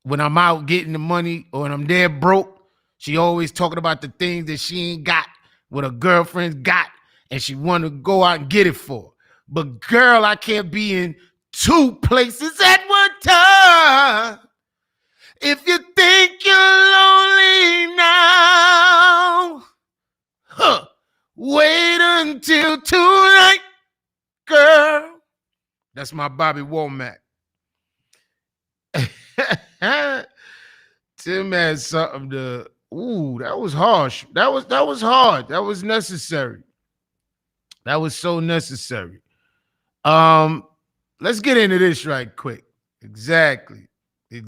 Speaker 1: when I'm out getting the money or when I'm there broke, she always talking about the things that she ain't got, what her girlfriend's got, and she want to go out and get it for. But girl, I can't be in 2 places at one time. If you think you're lonely now, wait until tonight, girl. That's my Bobby Womack. Tim had something to. Ooh, that was harsh. That was hard. That was necessary. That was so necessary. Let's get into this right quick. Exactly. See,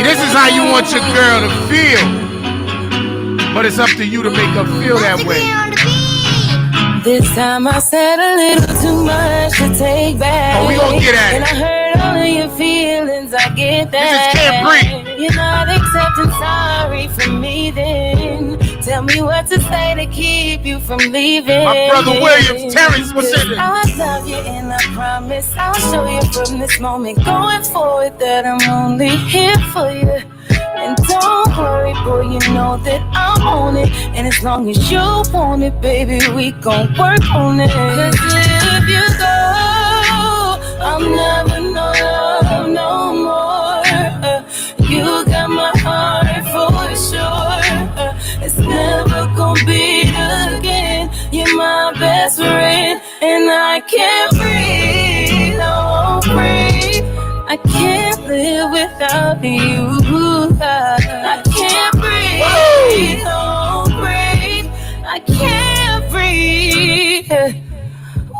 Speaker 1: this is how you want your girl to feel. But it's up to you to make her feel that way.
Speaker 6: This time I said a little too much to take back.
Speaker 1: Oh, we gonna get at it.
Speaker 6: And I heard all of your feelings, I get that.
Speaker 1: You just can't breathe.
Speaker 6: You're not accepting sorry from me then. Tell me what to say to keep you from leaving.
Speaker 1: My brother Williams, Terrence was in it.
Speaker 6: I love you and I promise I'll show you from this moment going forward that I'm only here for you. And don't worry, boy, you know that I'm on it. And as long as you want it, baby, we gon' work on it. Cause if you go, I'll never know love no more. You got my heart for sure. It's never gon' be again. You're my best friend, and I can't breathe, no breathe. I can't live without you. I can't breathe, no breathe. I can't breathe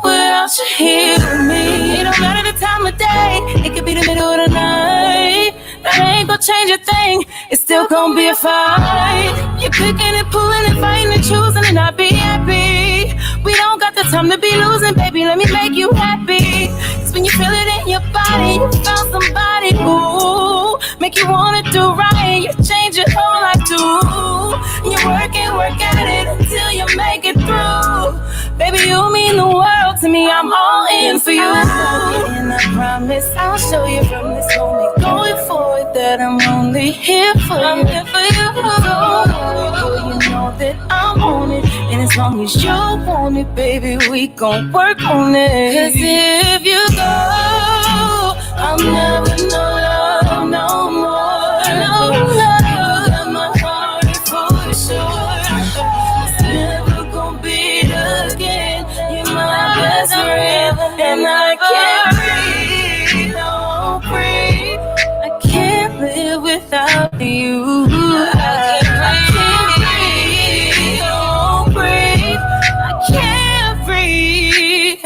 Speaker 6: without you here with me. It don't matter the time of day, it could be the middle of the night. That ain't gon' change a thing, it's still gon' be a fight. You're picking and pulling and fighting and choosing and not be happy. We don't got the time to be losing, baby, let me make you happy. Cause when you feel it in your body, you found somebody who make you wanna do right. You change your whole life too. You work at it until you make it through. Baby, you mean the world to me, I'm all in for you. And I promise I'll show you from this moment going forward that I'm only here for you. I'm here for you. You know that I'm on it. And as long as you want it, baby, we gon' work on it. Cause if you go, I'll never know love no more. No love. You got my heart for sure. It's never gon' be again. You're my best friend, and I can't breathe, no breathe. I can't live without you. I can't breathe, no breathe. I can't breathe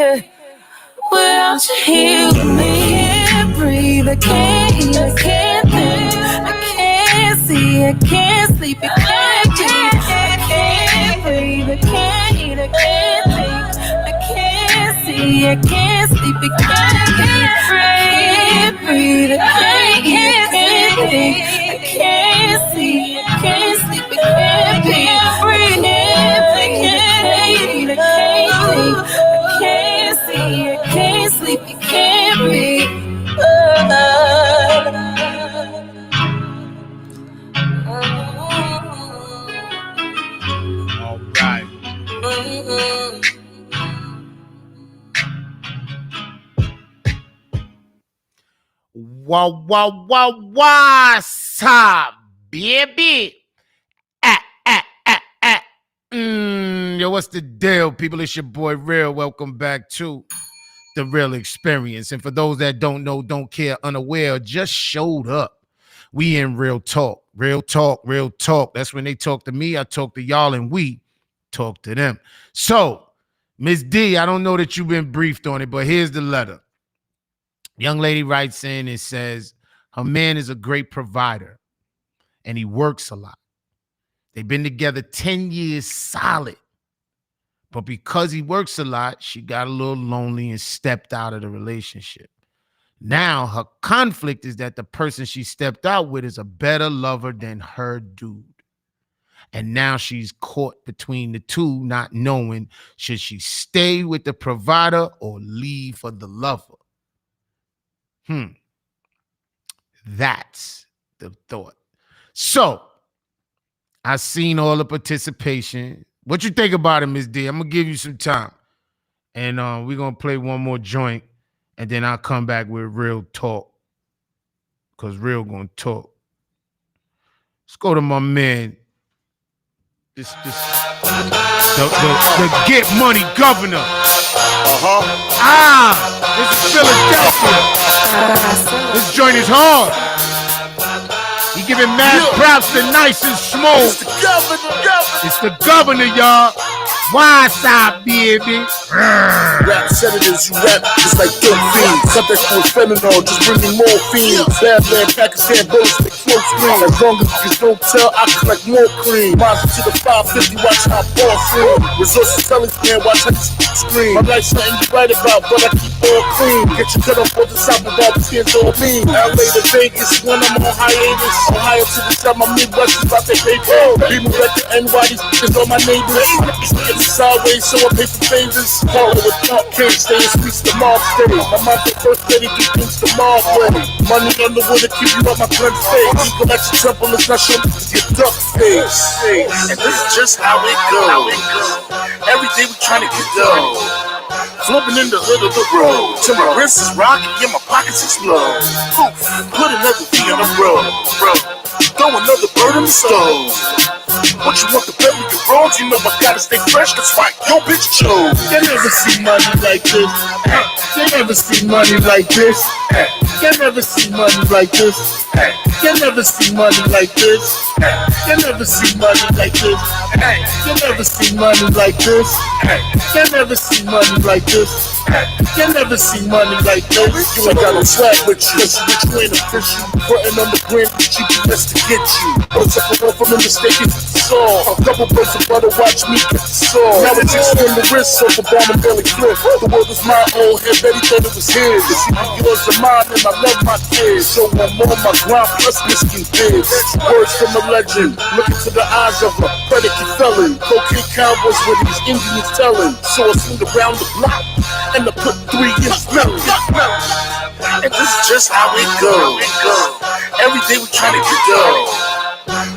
Speaker 6: without you here with me. I can't breathe, I can't eat, I can't think, I can't see, I can't sleep, I can't breathe, I can't eat, I can't think, I can't see, I can't sleep, I can't breathe, I can't think, I can't see, I can't sleep, I can't breathe,
Speaker 1: What's up, baby? Yo, what's the deal, people? It's your boy Real. Welcome back to The Real Experience. And for those that don't know, don't care, unaware, just showed up, we in Real Talk. Real Talk, Real Talk. That's when they talk to me, I talk to y'all, and we talk to them. So, Miss D, I don't know that you've been briefed on it, but here's the letter. Young lady writes in and says her man is a great provider and he works a lot. They've been together 10 years solid. But because he works a lot, she got a little lonely and stepped out of the relationship. Now her conflict is that the person she stepped out with is a better lover than her dude. And now she's caught between the two, not knowing should she stay with the provider or leave for the lover. That's the thought. So I seen all the participation. What you think about it, Miss D? I'm gonna give you some time, and we're gonna play one more joint, and then I'll come back with Real Talk, cause Real gonna talk. Let's go to my man, the Get Money Governor. This is Philadelphia. This joint is hard. He giving mad props to Nice and Small. It's the governor, y'all. What's up, baby?
Speaker 7: Rap senators, you rap just like dope fiends. Something for fentanyl, just bring me more fiends. Badland, Pakistan, bullets, make smoke screen. As long as you don't tell, I collect more cream. Monster to the 550, watch how ball swing. Resources telling man, watch how you scream. My life's nothing you write about, but I keep all clean. Get your cut off all the south of all the skins all mean. LA to Vegas, when I'm on hiatus. Ohio to the south, my Midwest is about to pay for. People back to NY, these bitches all my neighbors. It's sideways, so I pay for favors. Follow with Clark King, stay in streets to Mob City. My mom the first lady, get things to Mob way. Money on the wood to keep you out my gun face. You go back to trouble, it's not sure your duck face.
Speaker 8: And this is just how it goes. Every day we trying to get dough. Flipping in the hood of the road. Till my wrist is rocking, yeah, my pockets explode. Poof, put another V on the road, bro. Throw another bird in the stove. What you want, the belly of rolls? You know I gotta stay fresh, that's why yo bitch chose.
Speaker 7: They never see money like this. They never see money like this. They never see money like this. They never see money like this. They never see money like this. They never see money like this. They never see money like this. They never see money like this. You ain't got no swag with you, cause you ain't official. Putting on the gram, but you be best to get you. What's up from a mistake is the saw. A couple bursts of butter, watch me get the saw. Now it's extend the wrist, so for bomb and belly clip. The world is my own head, Betty thought it was his. It's either yours or mine, and I love my kids. So I'm on my grind, plus whiskey bids. Words from a legend, look into the eyes of a predicate felon. Cocaine cowboys with these Indians telling. So I swing around the block, and I put 3 in his mouth.
Speaker 8: And this is just how it goes. Every day we trying to get dough.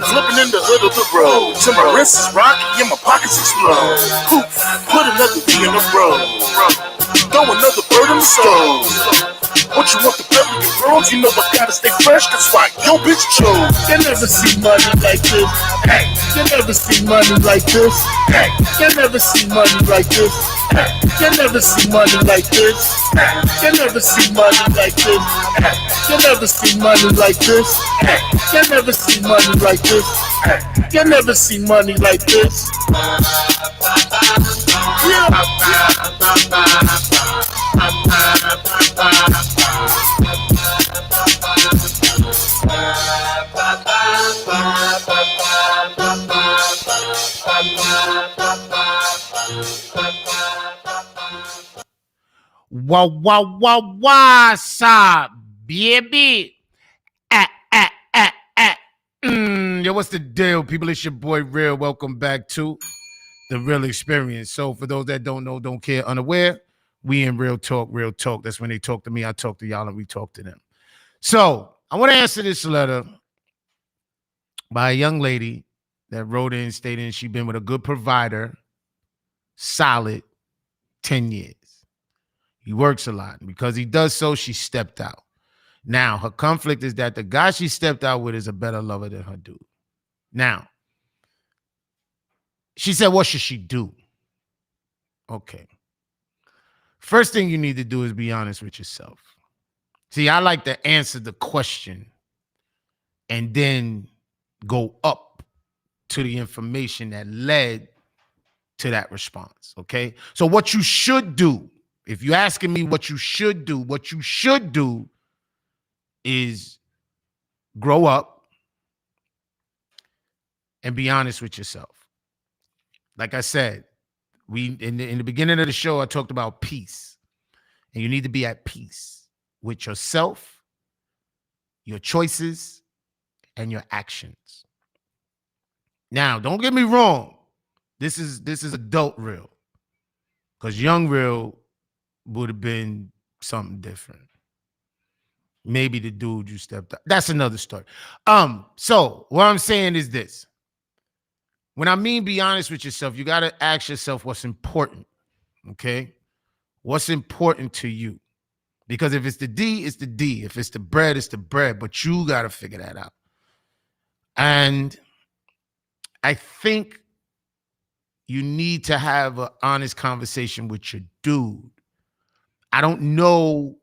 Speaker 8: Flipping in the hood of the road. Till my wrist is rocking, yeah, my pockets explode. Poof, put another V in the road. Throw another bird in the stove. What you want, the belly of rolls? You know I gotta stay fresh, that's why yo bitch chose.
Speaker 7: They never see money like this. They never see money like this. They never see money like this. They never see money like this. They never see money like this. They never see money like this. They never see money like this. They never see money like this.
Speaker 1: What's up, baby? Yo, what's the deal, people? It's your boy Real. Welcome back to The Real Experience. So for those that don't know, don't care, unaware, we in Real Talk, Real Talk. That's when they talk to me, I talk to y'all, and we talk to them. So I want to answer this letter by a young lady that wrote in stating she'd been with a good provider solid 10 years. He works a lot. And because he does so, she stepped out. Now, her conflict is that the guy she stepped out with is a better lover than her dude. Now, she said, what should she do? Okay. First thing you need to do is be honest with yourself. See, I like to answer the question and then go up to the information that led to that response, okay? So what you should do, if you're asking me what you should do is grow up and be honest with yourself. Like I said, in the beginning of the show, I talked about peace. And you need to be at peace with yourself, your choices, and your actions. Now, don't get me wrong. This is adult real. Because young real would have been something different. Maybe the dude you stepped up. That's another story. So what I'm saying is this. When I mean be honest with yourself, you got to ask yourself what's important. Okay? What's important to you? Because if it's the D, it's the D. If it's the bread, it's the bread. But you got to figure that out. And I think you need to have an honest conversation with your dude. I don't know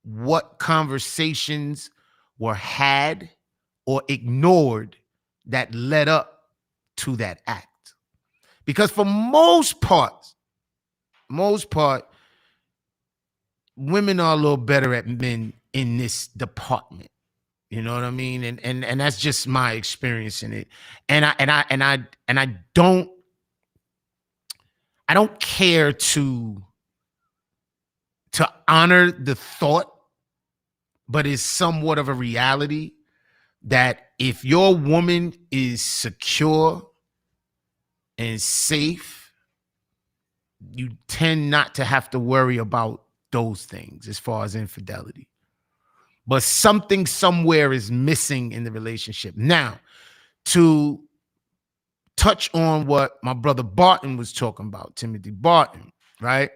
Speaker 1: what conversations were had or ignored that led up to that act. Because for most part, women are a little better at men in this department. You know what I mean? And that's just my experience in it. And I don't care to honor the thought, but it's somewhat of a reality that if your woman is secure and safe, you tend not to have to worry about those things as far as infidelity. But something somewhere is missing in the relationship. Now, to touch on what my brother Barton was talking about, Timothy Barton, right?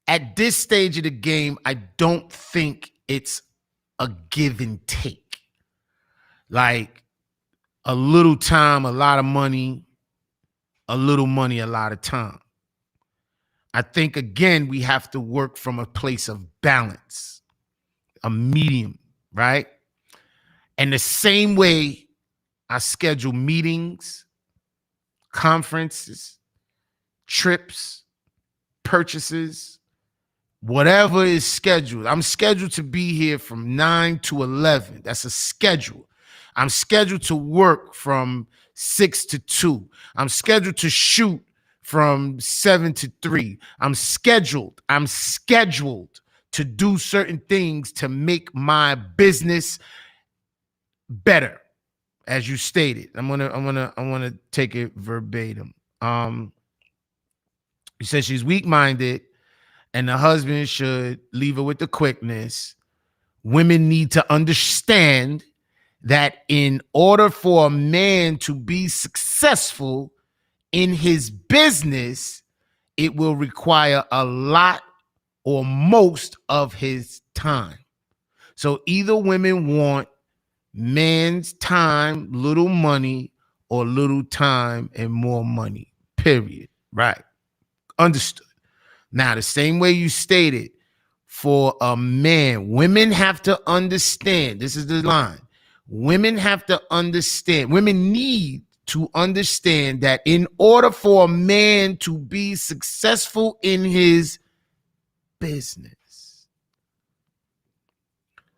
Speaker 1: At this stage of the game, I don't think it's a give and take. Like a little time, a lot of money, a little money, a lot of time. I think, again, we have to work from a place of balance, a medium, right? And the same way I schedule meetings, conferences, trips, purchases, whatever is scheduled. I'm scheduled to be here from 9 to 11. That's a schedule. I'm scheduled to work from 6 to 2. I'm scheduled to shoot from 7 to 3. I'm scheduled to do certain things to make my business better, as you stated. I'm gonna take it verbatim. You said she's weak-minded and the husband should leave her with the quickness. Women need to understand that in order for a man to be successful in his business, it will require a lot or most of his time. So either women want man's time, little money, or little time and more money, period. Right. Understood. Now, the same way you stated, for a man, women have to understand, this is the line, women have to understand, women need to understand that in order for a man to be successful in his business,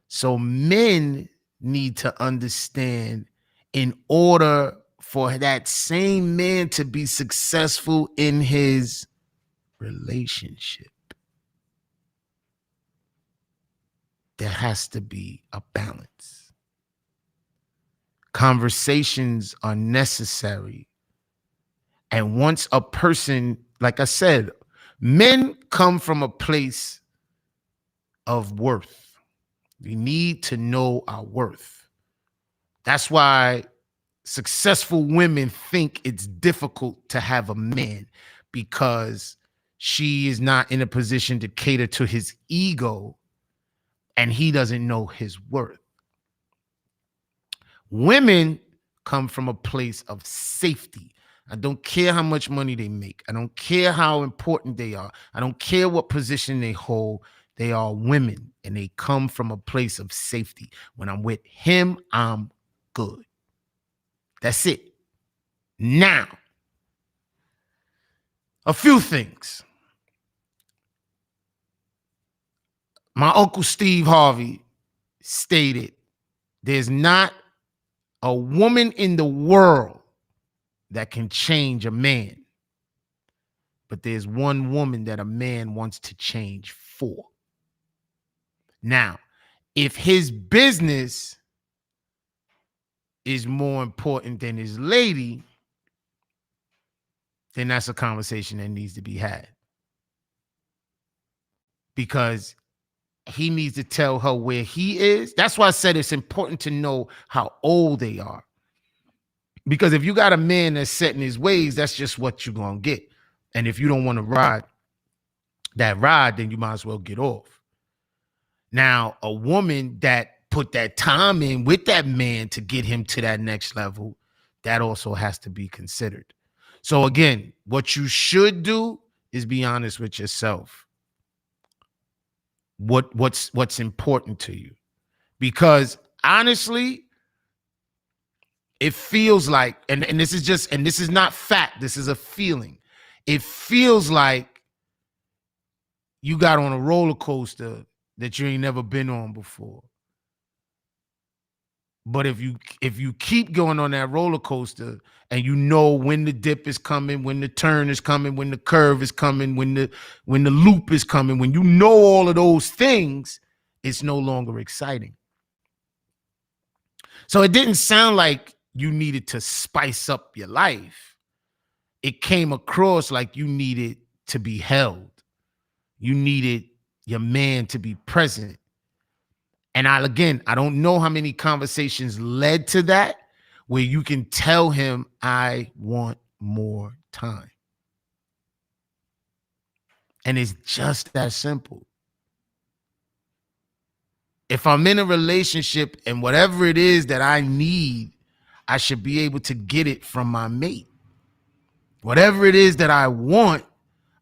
Speaker 1: so men need to understand, in order for that same man to be successful in his relationship, there has to be a balance. Conversations are necessary. And once a person, like I said, men come from a place of worth. We need to know our worth. That's why successful women think it's difficult to have a man because she is not in a position to cater to his ego and he doesn't know his worth. Women come from a place of safety. I don't care how much money they make. I don't care how important they are. I don't care what position they hold. They are women and they come from a place of safety. When I'm with him, I'm good. That's it. Now, a few things. My Uncle Steve Harvey stated, there's not a woman in the world that can change a man, but there's one woman that a man wants to change for. Now, if his business is more important than his lady, then that's a conversation that needs to be had. Because he needs to tell her where he is. That's why I said it's important to know how old they are. Because if you got a man that's set in his ways, that's just what you're going to get. And if you don't want to ride that ride, then you might as well get off. Now, a woman that put that time in with that man to get him to that next level, that also has to be considered. So again, what you should do is be honest with yourself. What's important to you? Because honestly, it feels like, and this is not fact, this is a feeling. It feels like you got on a roller coaster that you ain't never been on before. But if you keep going on that roller coaster and you know when the dip is coming, when the turn is coming, when the curve is coming, when the loop is coming, when you know all of those things, it's no longer exciting. So it didn't sound like you needed to spice up your life. It came across like you needed to be held. You needed your man to be present. And I don't know how many conversations led to that where you can tell him, I want more time. And it's just that simple. If I'm in a relationship and whatever it is that I need, I should be able to get it from my mate. Whatever it is that I want,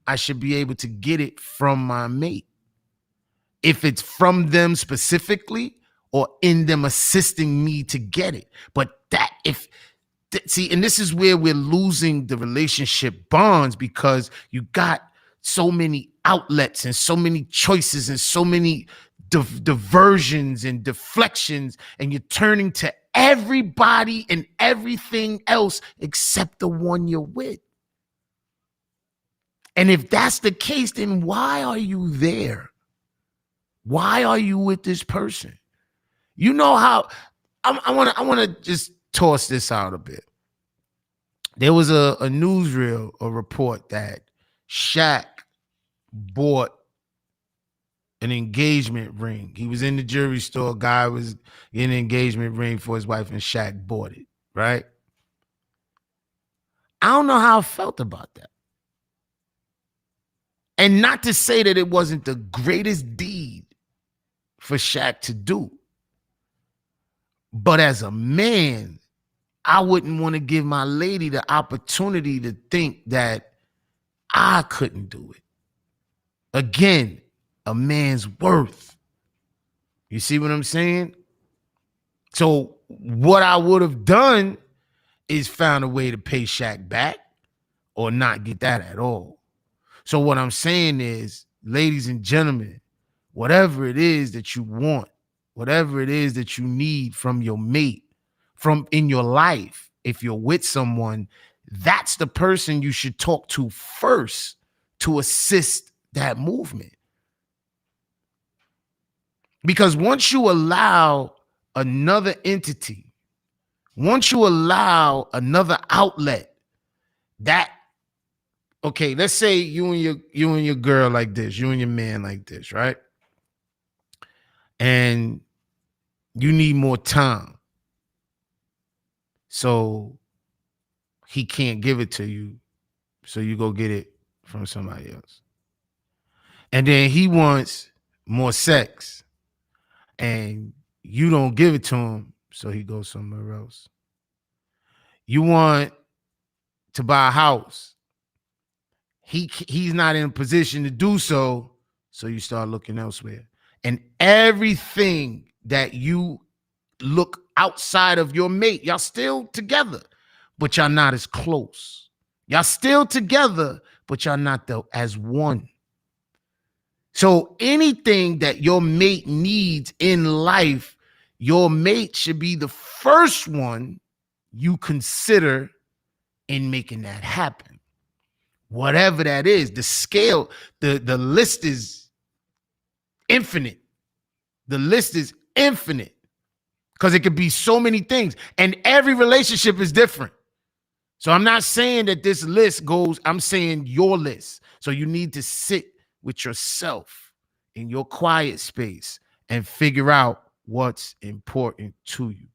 Speaker 1: I should be able to get it from my mate. If it's from them specifically or in them assisting me to get it. But and this is where we're losing the relationship bonds, because you got so many outlets and so many choices and so many diversions and deflections, and you're turning to everybody and everything else except the one you're with. And if that's the case, then why are you there? Why are you with this person? You know how I want to just toss this out a bit. There was a newsreel, a report that Shaq bought an engagement ring. He was in the jewelry store. A guy was getting an engagement ring for his wife, and Shaq bought it, right? I don't know how I felt about that. And not to say that it wasn't the greatest deed for Shaq to do. But as a man, I wouldn't want to give my lady the opportunity to think that I couldn't do it. Again, a man's worth. You see what I'm saying? So what I would have done is found a way to pay Shaq back or not get that at all. So what I'm saying is, ladies and gentlemen, whatever it is that you want, whatever it is that you need from your mate, from in your life, if you're with someone, that's the person you should talk to first to assist that movement. Because once you allow another entity, once you allow another outlet, that, okay, let's say you and your girl like this, you and your man like this, right? And you need more time. So he can't give it to you. So you go get it from somebody else. And then he wants more sex. And you don't give it to him. So he goes somewhere else. You want to buy a house. He's not in a position to do so. So you start looking elsewhere. And everything that you look outside of your mate, y'all still together, but y'all not as close. Y'all still together, but y'all not as one. So anything that your mate needs in life, your mate should be the first one you consider in making that happen. Whatever that is, the scale, the list is infinite. The list is infinite because it could be so many things, and every relationship is different. So I'm not saying that this list goes, I'm saying your list. So you need to sit with yourself in your quiet space and figure out what's important to you.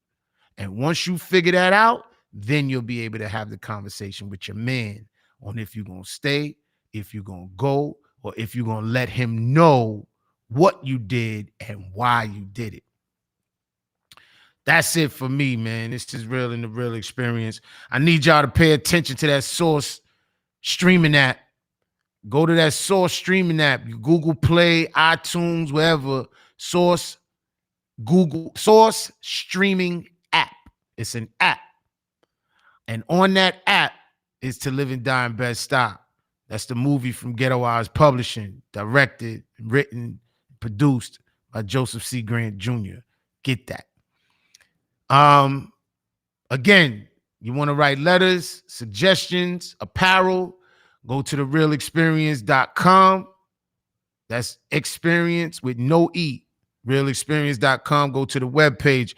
Speaker 1: And once you figure that out, then you'll be able to have the conversation with your man on if you're going to stay, if you're going to go, or if you're going to let him know what you did and why you did it. That's it for me, man. This is Real in the Real Experience. I need y'all to pay attention to that Source streaming app. Go to that Source streaming app. Google Play, iTunes, wherever. Source streaming app. It's an app. And on that app is To Live and Die in Bed-Stuy. That's the movie from Ghetto Eyes Publishing, directed, written, produced by Joseph C. Grant Jr. Get that. Again, you want to write letters, suggestions, apparel, go to therealexperience.com. That's experience with no E. Realexperience.com. Go to the webpage.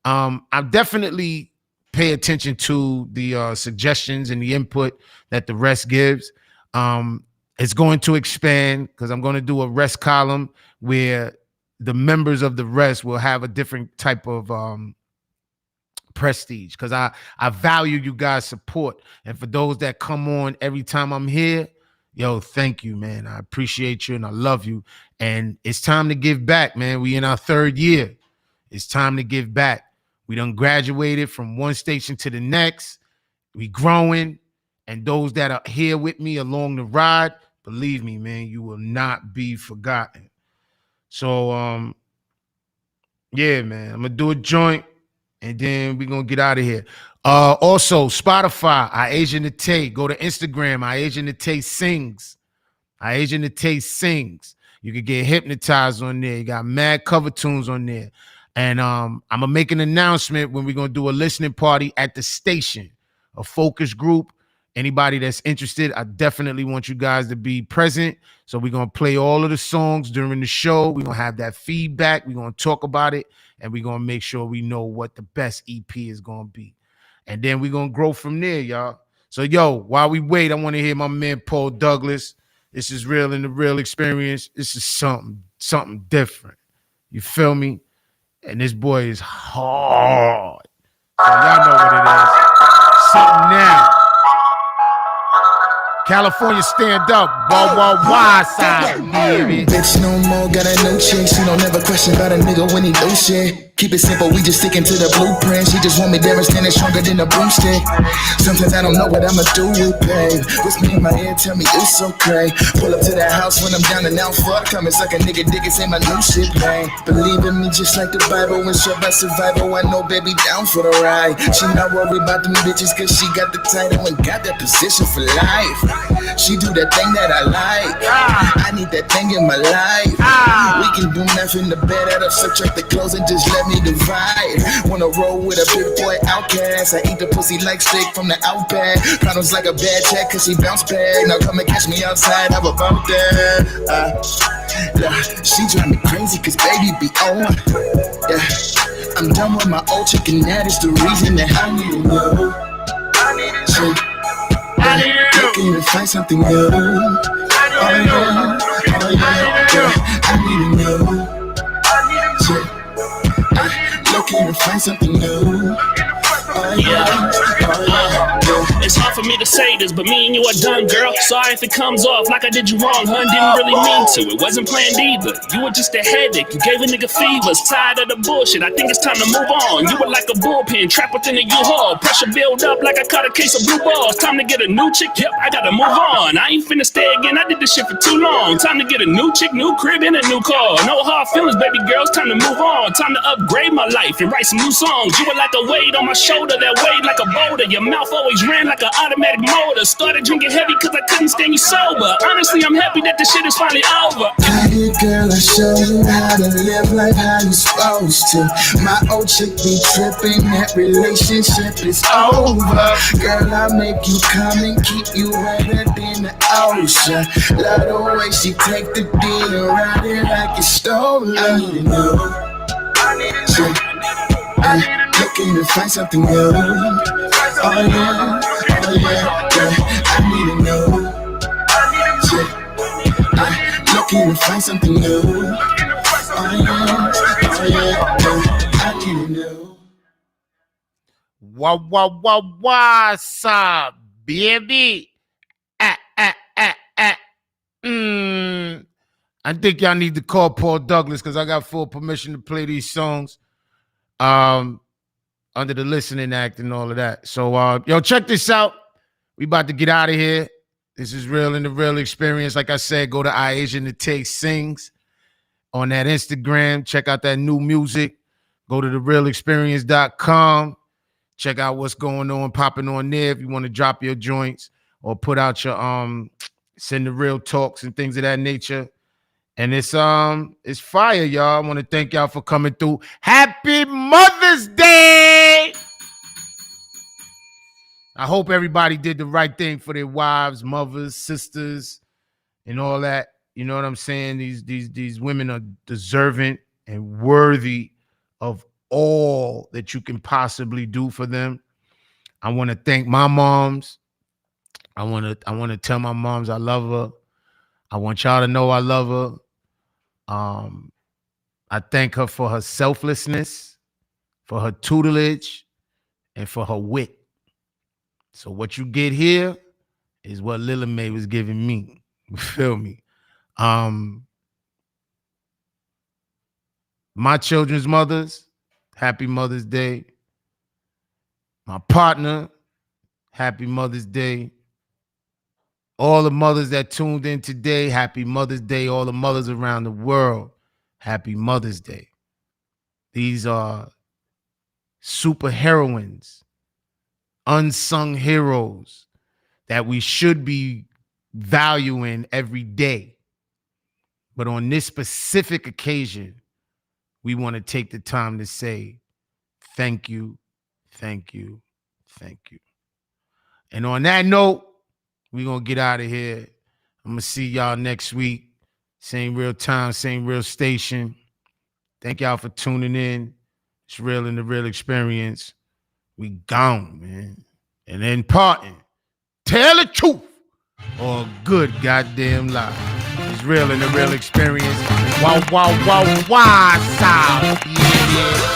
Speaker 1: I definitely pay attention to the suggestions and the input that the rest gives. It's going to expand because I'm going to do a rest column where the members of the rest will have a different type of prestige, because I value you guys' support. And for those that come on every time I'm here, yo, thank you, man. I appreciate you and I love you. And it's time to give back, man. We in our 3rd year. It's time to give back. We done graduated from one station to the next. We growing. And those that are here with me along the ride, believe me, man, you will not be forgotten. So, yeah, man, I'm going to do a joint and then we're going to get out of here. Also, Spotify, Asia Nate. Go to Instagram, Asia Nate Sings. Asia Nate Sings. You can get hypnotized on there. You got mad cover tunes on there. And I'm going to make an announcement when we're going to do a listening party at the station, a focus group. Anybody that's interested, I definitely want you guys to be present. So we're going to play all of the songs during the show. We're going to have that feedback. We're going to talk about it. And we're going to make sure we know what the best EP is going to be. And then we're going to grow from there, y'all. So, yo, while we wait, I want to hear my man Paul Douglas. This is Real in the Real Experience. This is something different. You feel me? And this boy is hard. So y'all know what it is. Something now. California, stand up. Wah, side, baby.
Speaker 3: Bitch, no more got a new chick. She don't never question about a nigga when he do shit. Keep it simple, we just sticking to the blueprint. She just want me there and standing stronger than a broomstick. Sometimes I don't know what I'ma do with, babe. Whisper in my ear, tell me it's okay. Pull up to that house when I'm down and out. Fuck, come and suck a nigga dick and say my new shit, man. Believe in me just like the Bible. When shit about survival, I know baby down for the ride. She not worried about them bitches cause she got the title and got that position for life. She do that thing that I like. I need that thing in my life. We can do math in the bed, add up, subtract the clothes and just let me divide. Wanna roll with a big boy outcast. I eat the pussy like steak from the outback. Problems like a bad check cause she bounce back. Now come and catch me outside, how about that? She drive me crazy cause baby be on. Yeah, I'm done with my old chick and that is the reason that I need to know. Looking to find something new. Oh yeah, I need to know. Looking to find something new.
Speaker 9: It's hard for me to say this, but me and you are done, girl. Sorry if it comes off like I did you wrong, hun. Didn't really mean to. It wasn't planned either. You were just a headache. You gave a nigga fevers. Tired of the bullshit. I think it's time to move on. You were like a bullpen trapped within a U-Haul. Pressure build up like I caught a case of blue balls. Time to get a new chick. Yep, I gotta move on. I ain't finna stay again. I did this shit for too long. Time to get a new chick, new crib, and a new car. No hard feelings, baby girl. It's time to move on. Time to upgrade my life and write some new songs. You were like a weight on my shoulder that weighed like a boulder. Your mouth always ran like an automatic motor. Started drinking heavy cause I couldn't stand you sober. Honestly, I'm happy that this shit is finally over.
Speaker 3: Hey girl, I show you how to live life how you supposed to. My old chick be tripping, that relationship is over. Girl, I make you come and keep you wetter than the ocean. Love the way she take the D and ride it like it's stolen. I need to know. I'm looking to find something new. Oh yeah, girl, I need to know. I'm looking to find something new. Oh yeah, girl, I need to know.
Speaker 1: What's up, baby? I think y'all need to call Paul Douglas because I got full permission to play these songs under the Listening Act and all of that. So, yo, check this out. We about to get out of here. This is Real in the Real Experience. Like I said, go to iAsian the Take Sings on that Instagram. Check out that new music. Go to therealexperience.com. Check out what's going on, popping on there if you want to drop your joints or put out your send the real talks and things of that nature. And it's fire, y'all. I want to thank y'all for coming through. Happy Mother's Day! I hope everybody did the right thing for their wives, mothers, sisters, and all that. You know what I'm saying? These women are deserving and worthy of all that you can possibly do for them. I want to thank my moms. I want to tell my moms I love her. I want y'all to know I love her. I thank her for her selflessness, for her tutelage, and for her wit. So what you get here is what Lila Mae was giving me. You feel me? My children's mothers, happy Mother's Day. My partner, happy Mother's Day. All the mothers that tuned in today, happy Mother's Day. All the mothers around the world, happy Mother's Day. These are super heroines, unsung heroes that we should be valuing every day. But on this specific occasion, we want to take the time to say thank you, thank you, thank you. And on that note, we're going to get out of here. I'm going to see y'all next week. Same real time, same real station. Thank y'all for tuning in. It's Real in the Real Experience. We gone, man. And then parting, tell the truth or a good goddamn lie. It's Real in the Real Experience. Wow, sound. Yeah.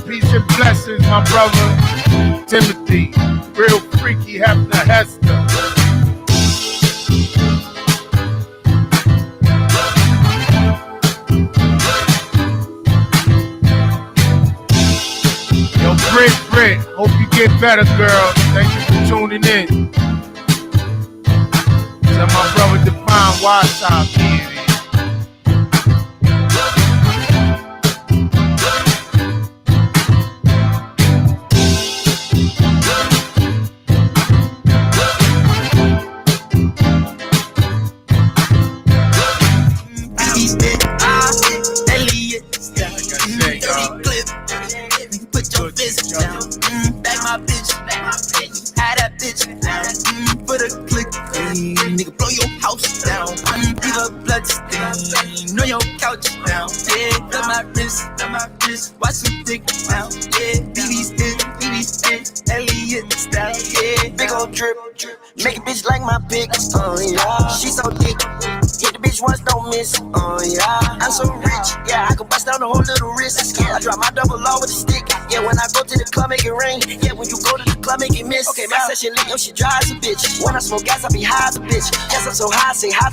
Speaker 1: Peace and blessings, my brother Timothy.
Speaker 7: Real freaky Hefner Hester. Yo, Brit, hope you get better, girl. Thank you for tuning in. Tell my brother Define Wildstyle here.
Speaker 3: Put your fist down, back my bitch, had that bitch down, put a click, nigga blow your house down, leave a blood stain on your couch down, yeah, got my wrist, watch some dick now, yeah, BB's in, Elliot style, yeah, big ol' drip, make a bitch like my pick, yeah, she so thick, hit the bitch once, don't miss, yeah, I'm so rich, yeah, I can bust down the whole little wrist, I drop my double law with a stick, yeah, when I go to the club, make it rain, yeah, when you go to the club, make it miss, okay, my session lit, yo, she dry as a bitch, when I smoke gas, I be high as a bitch, yes, I'm so high, say hi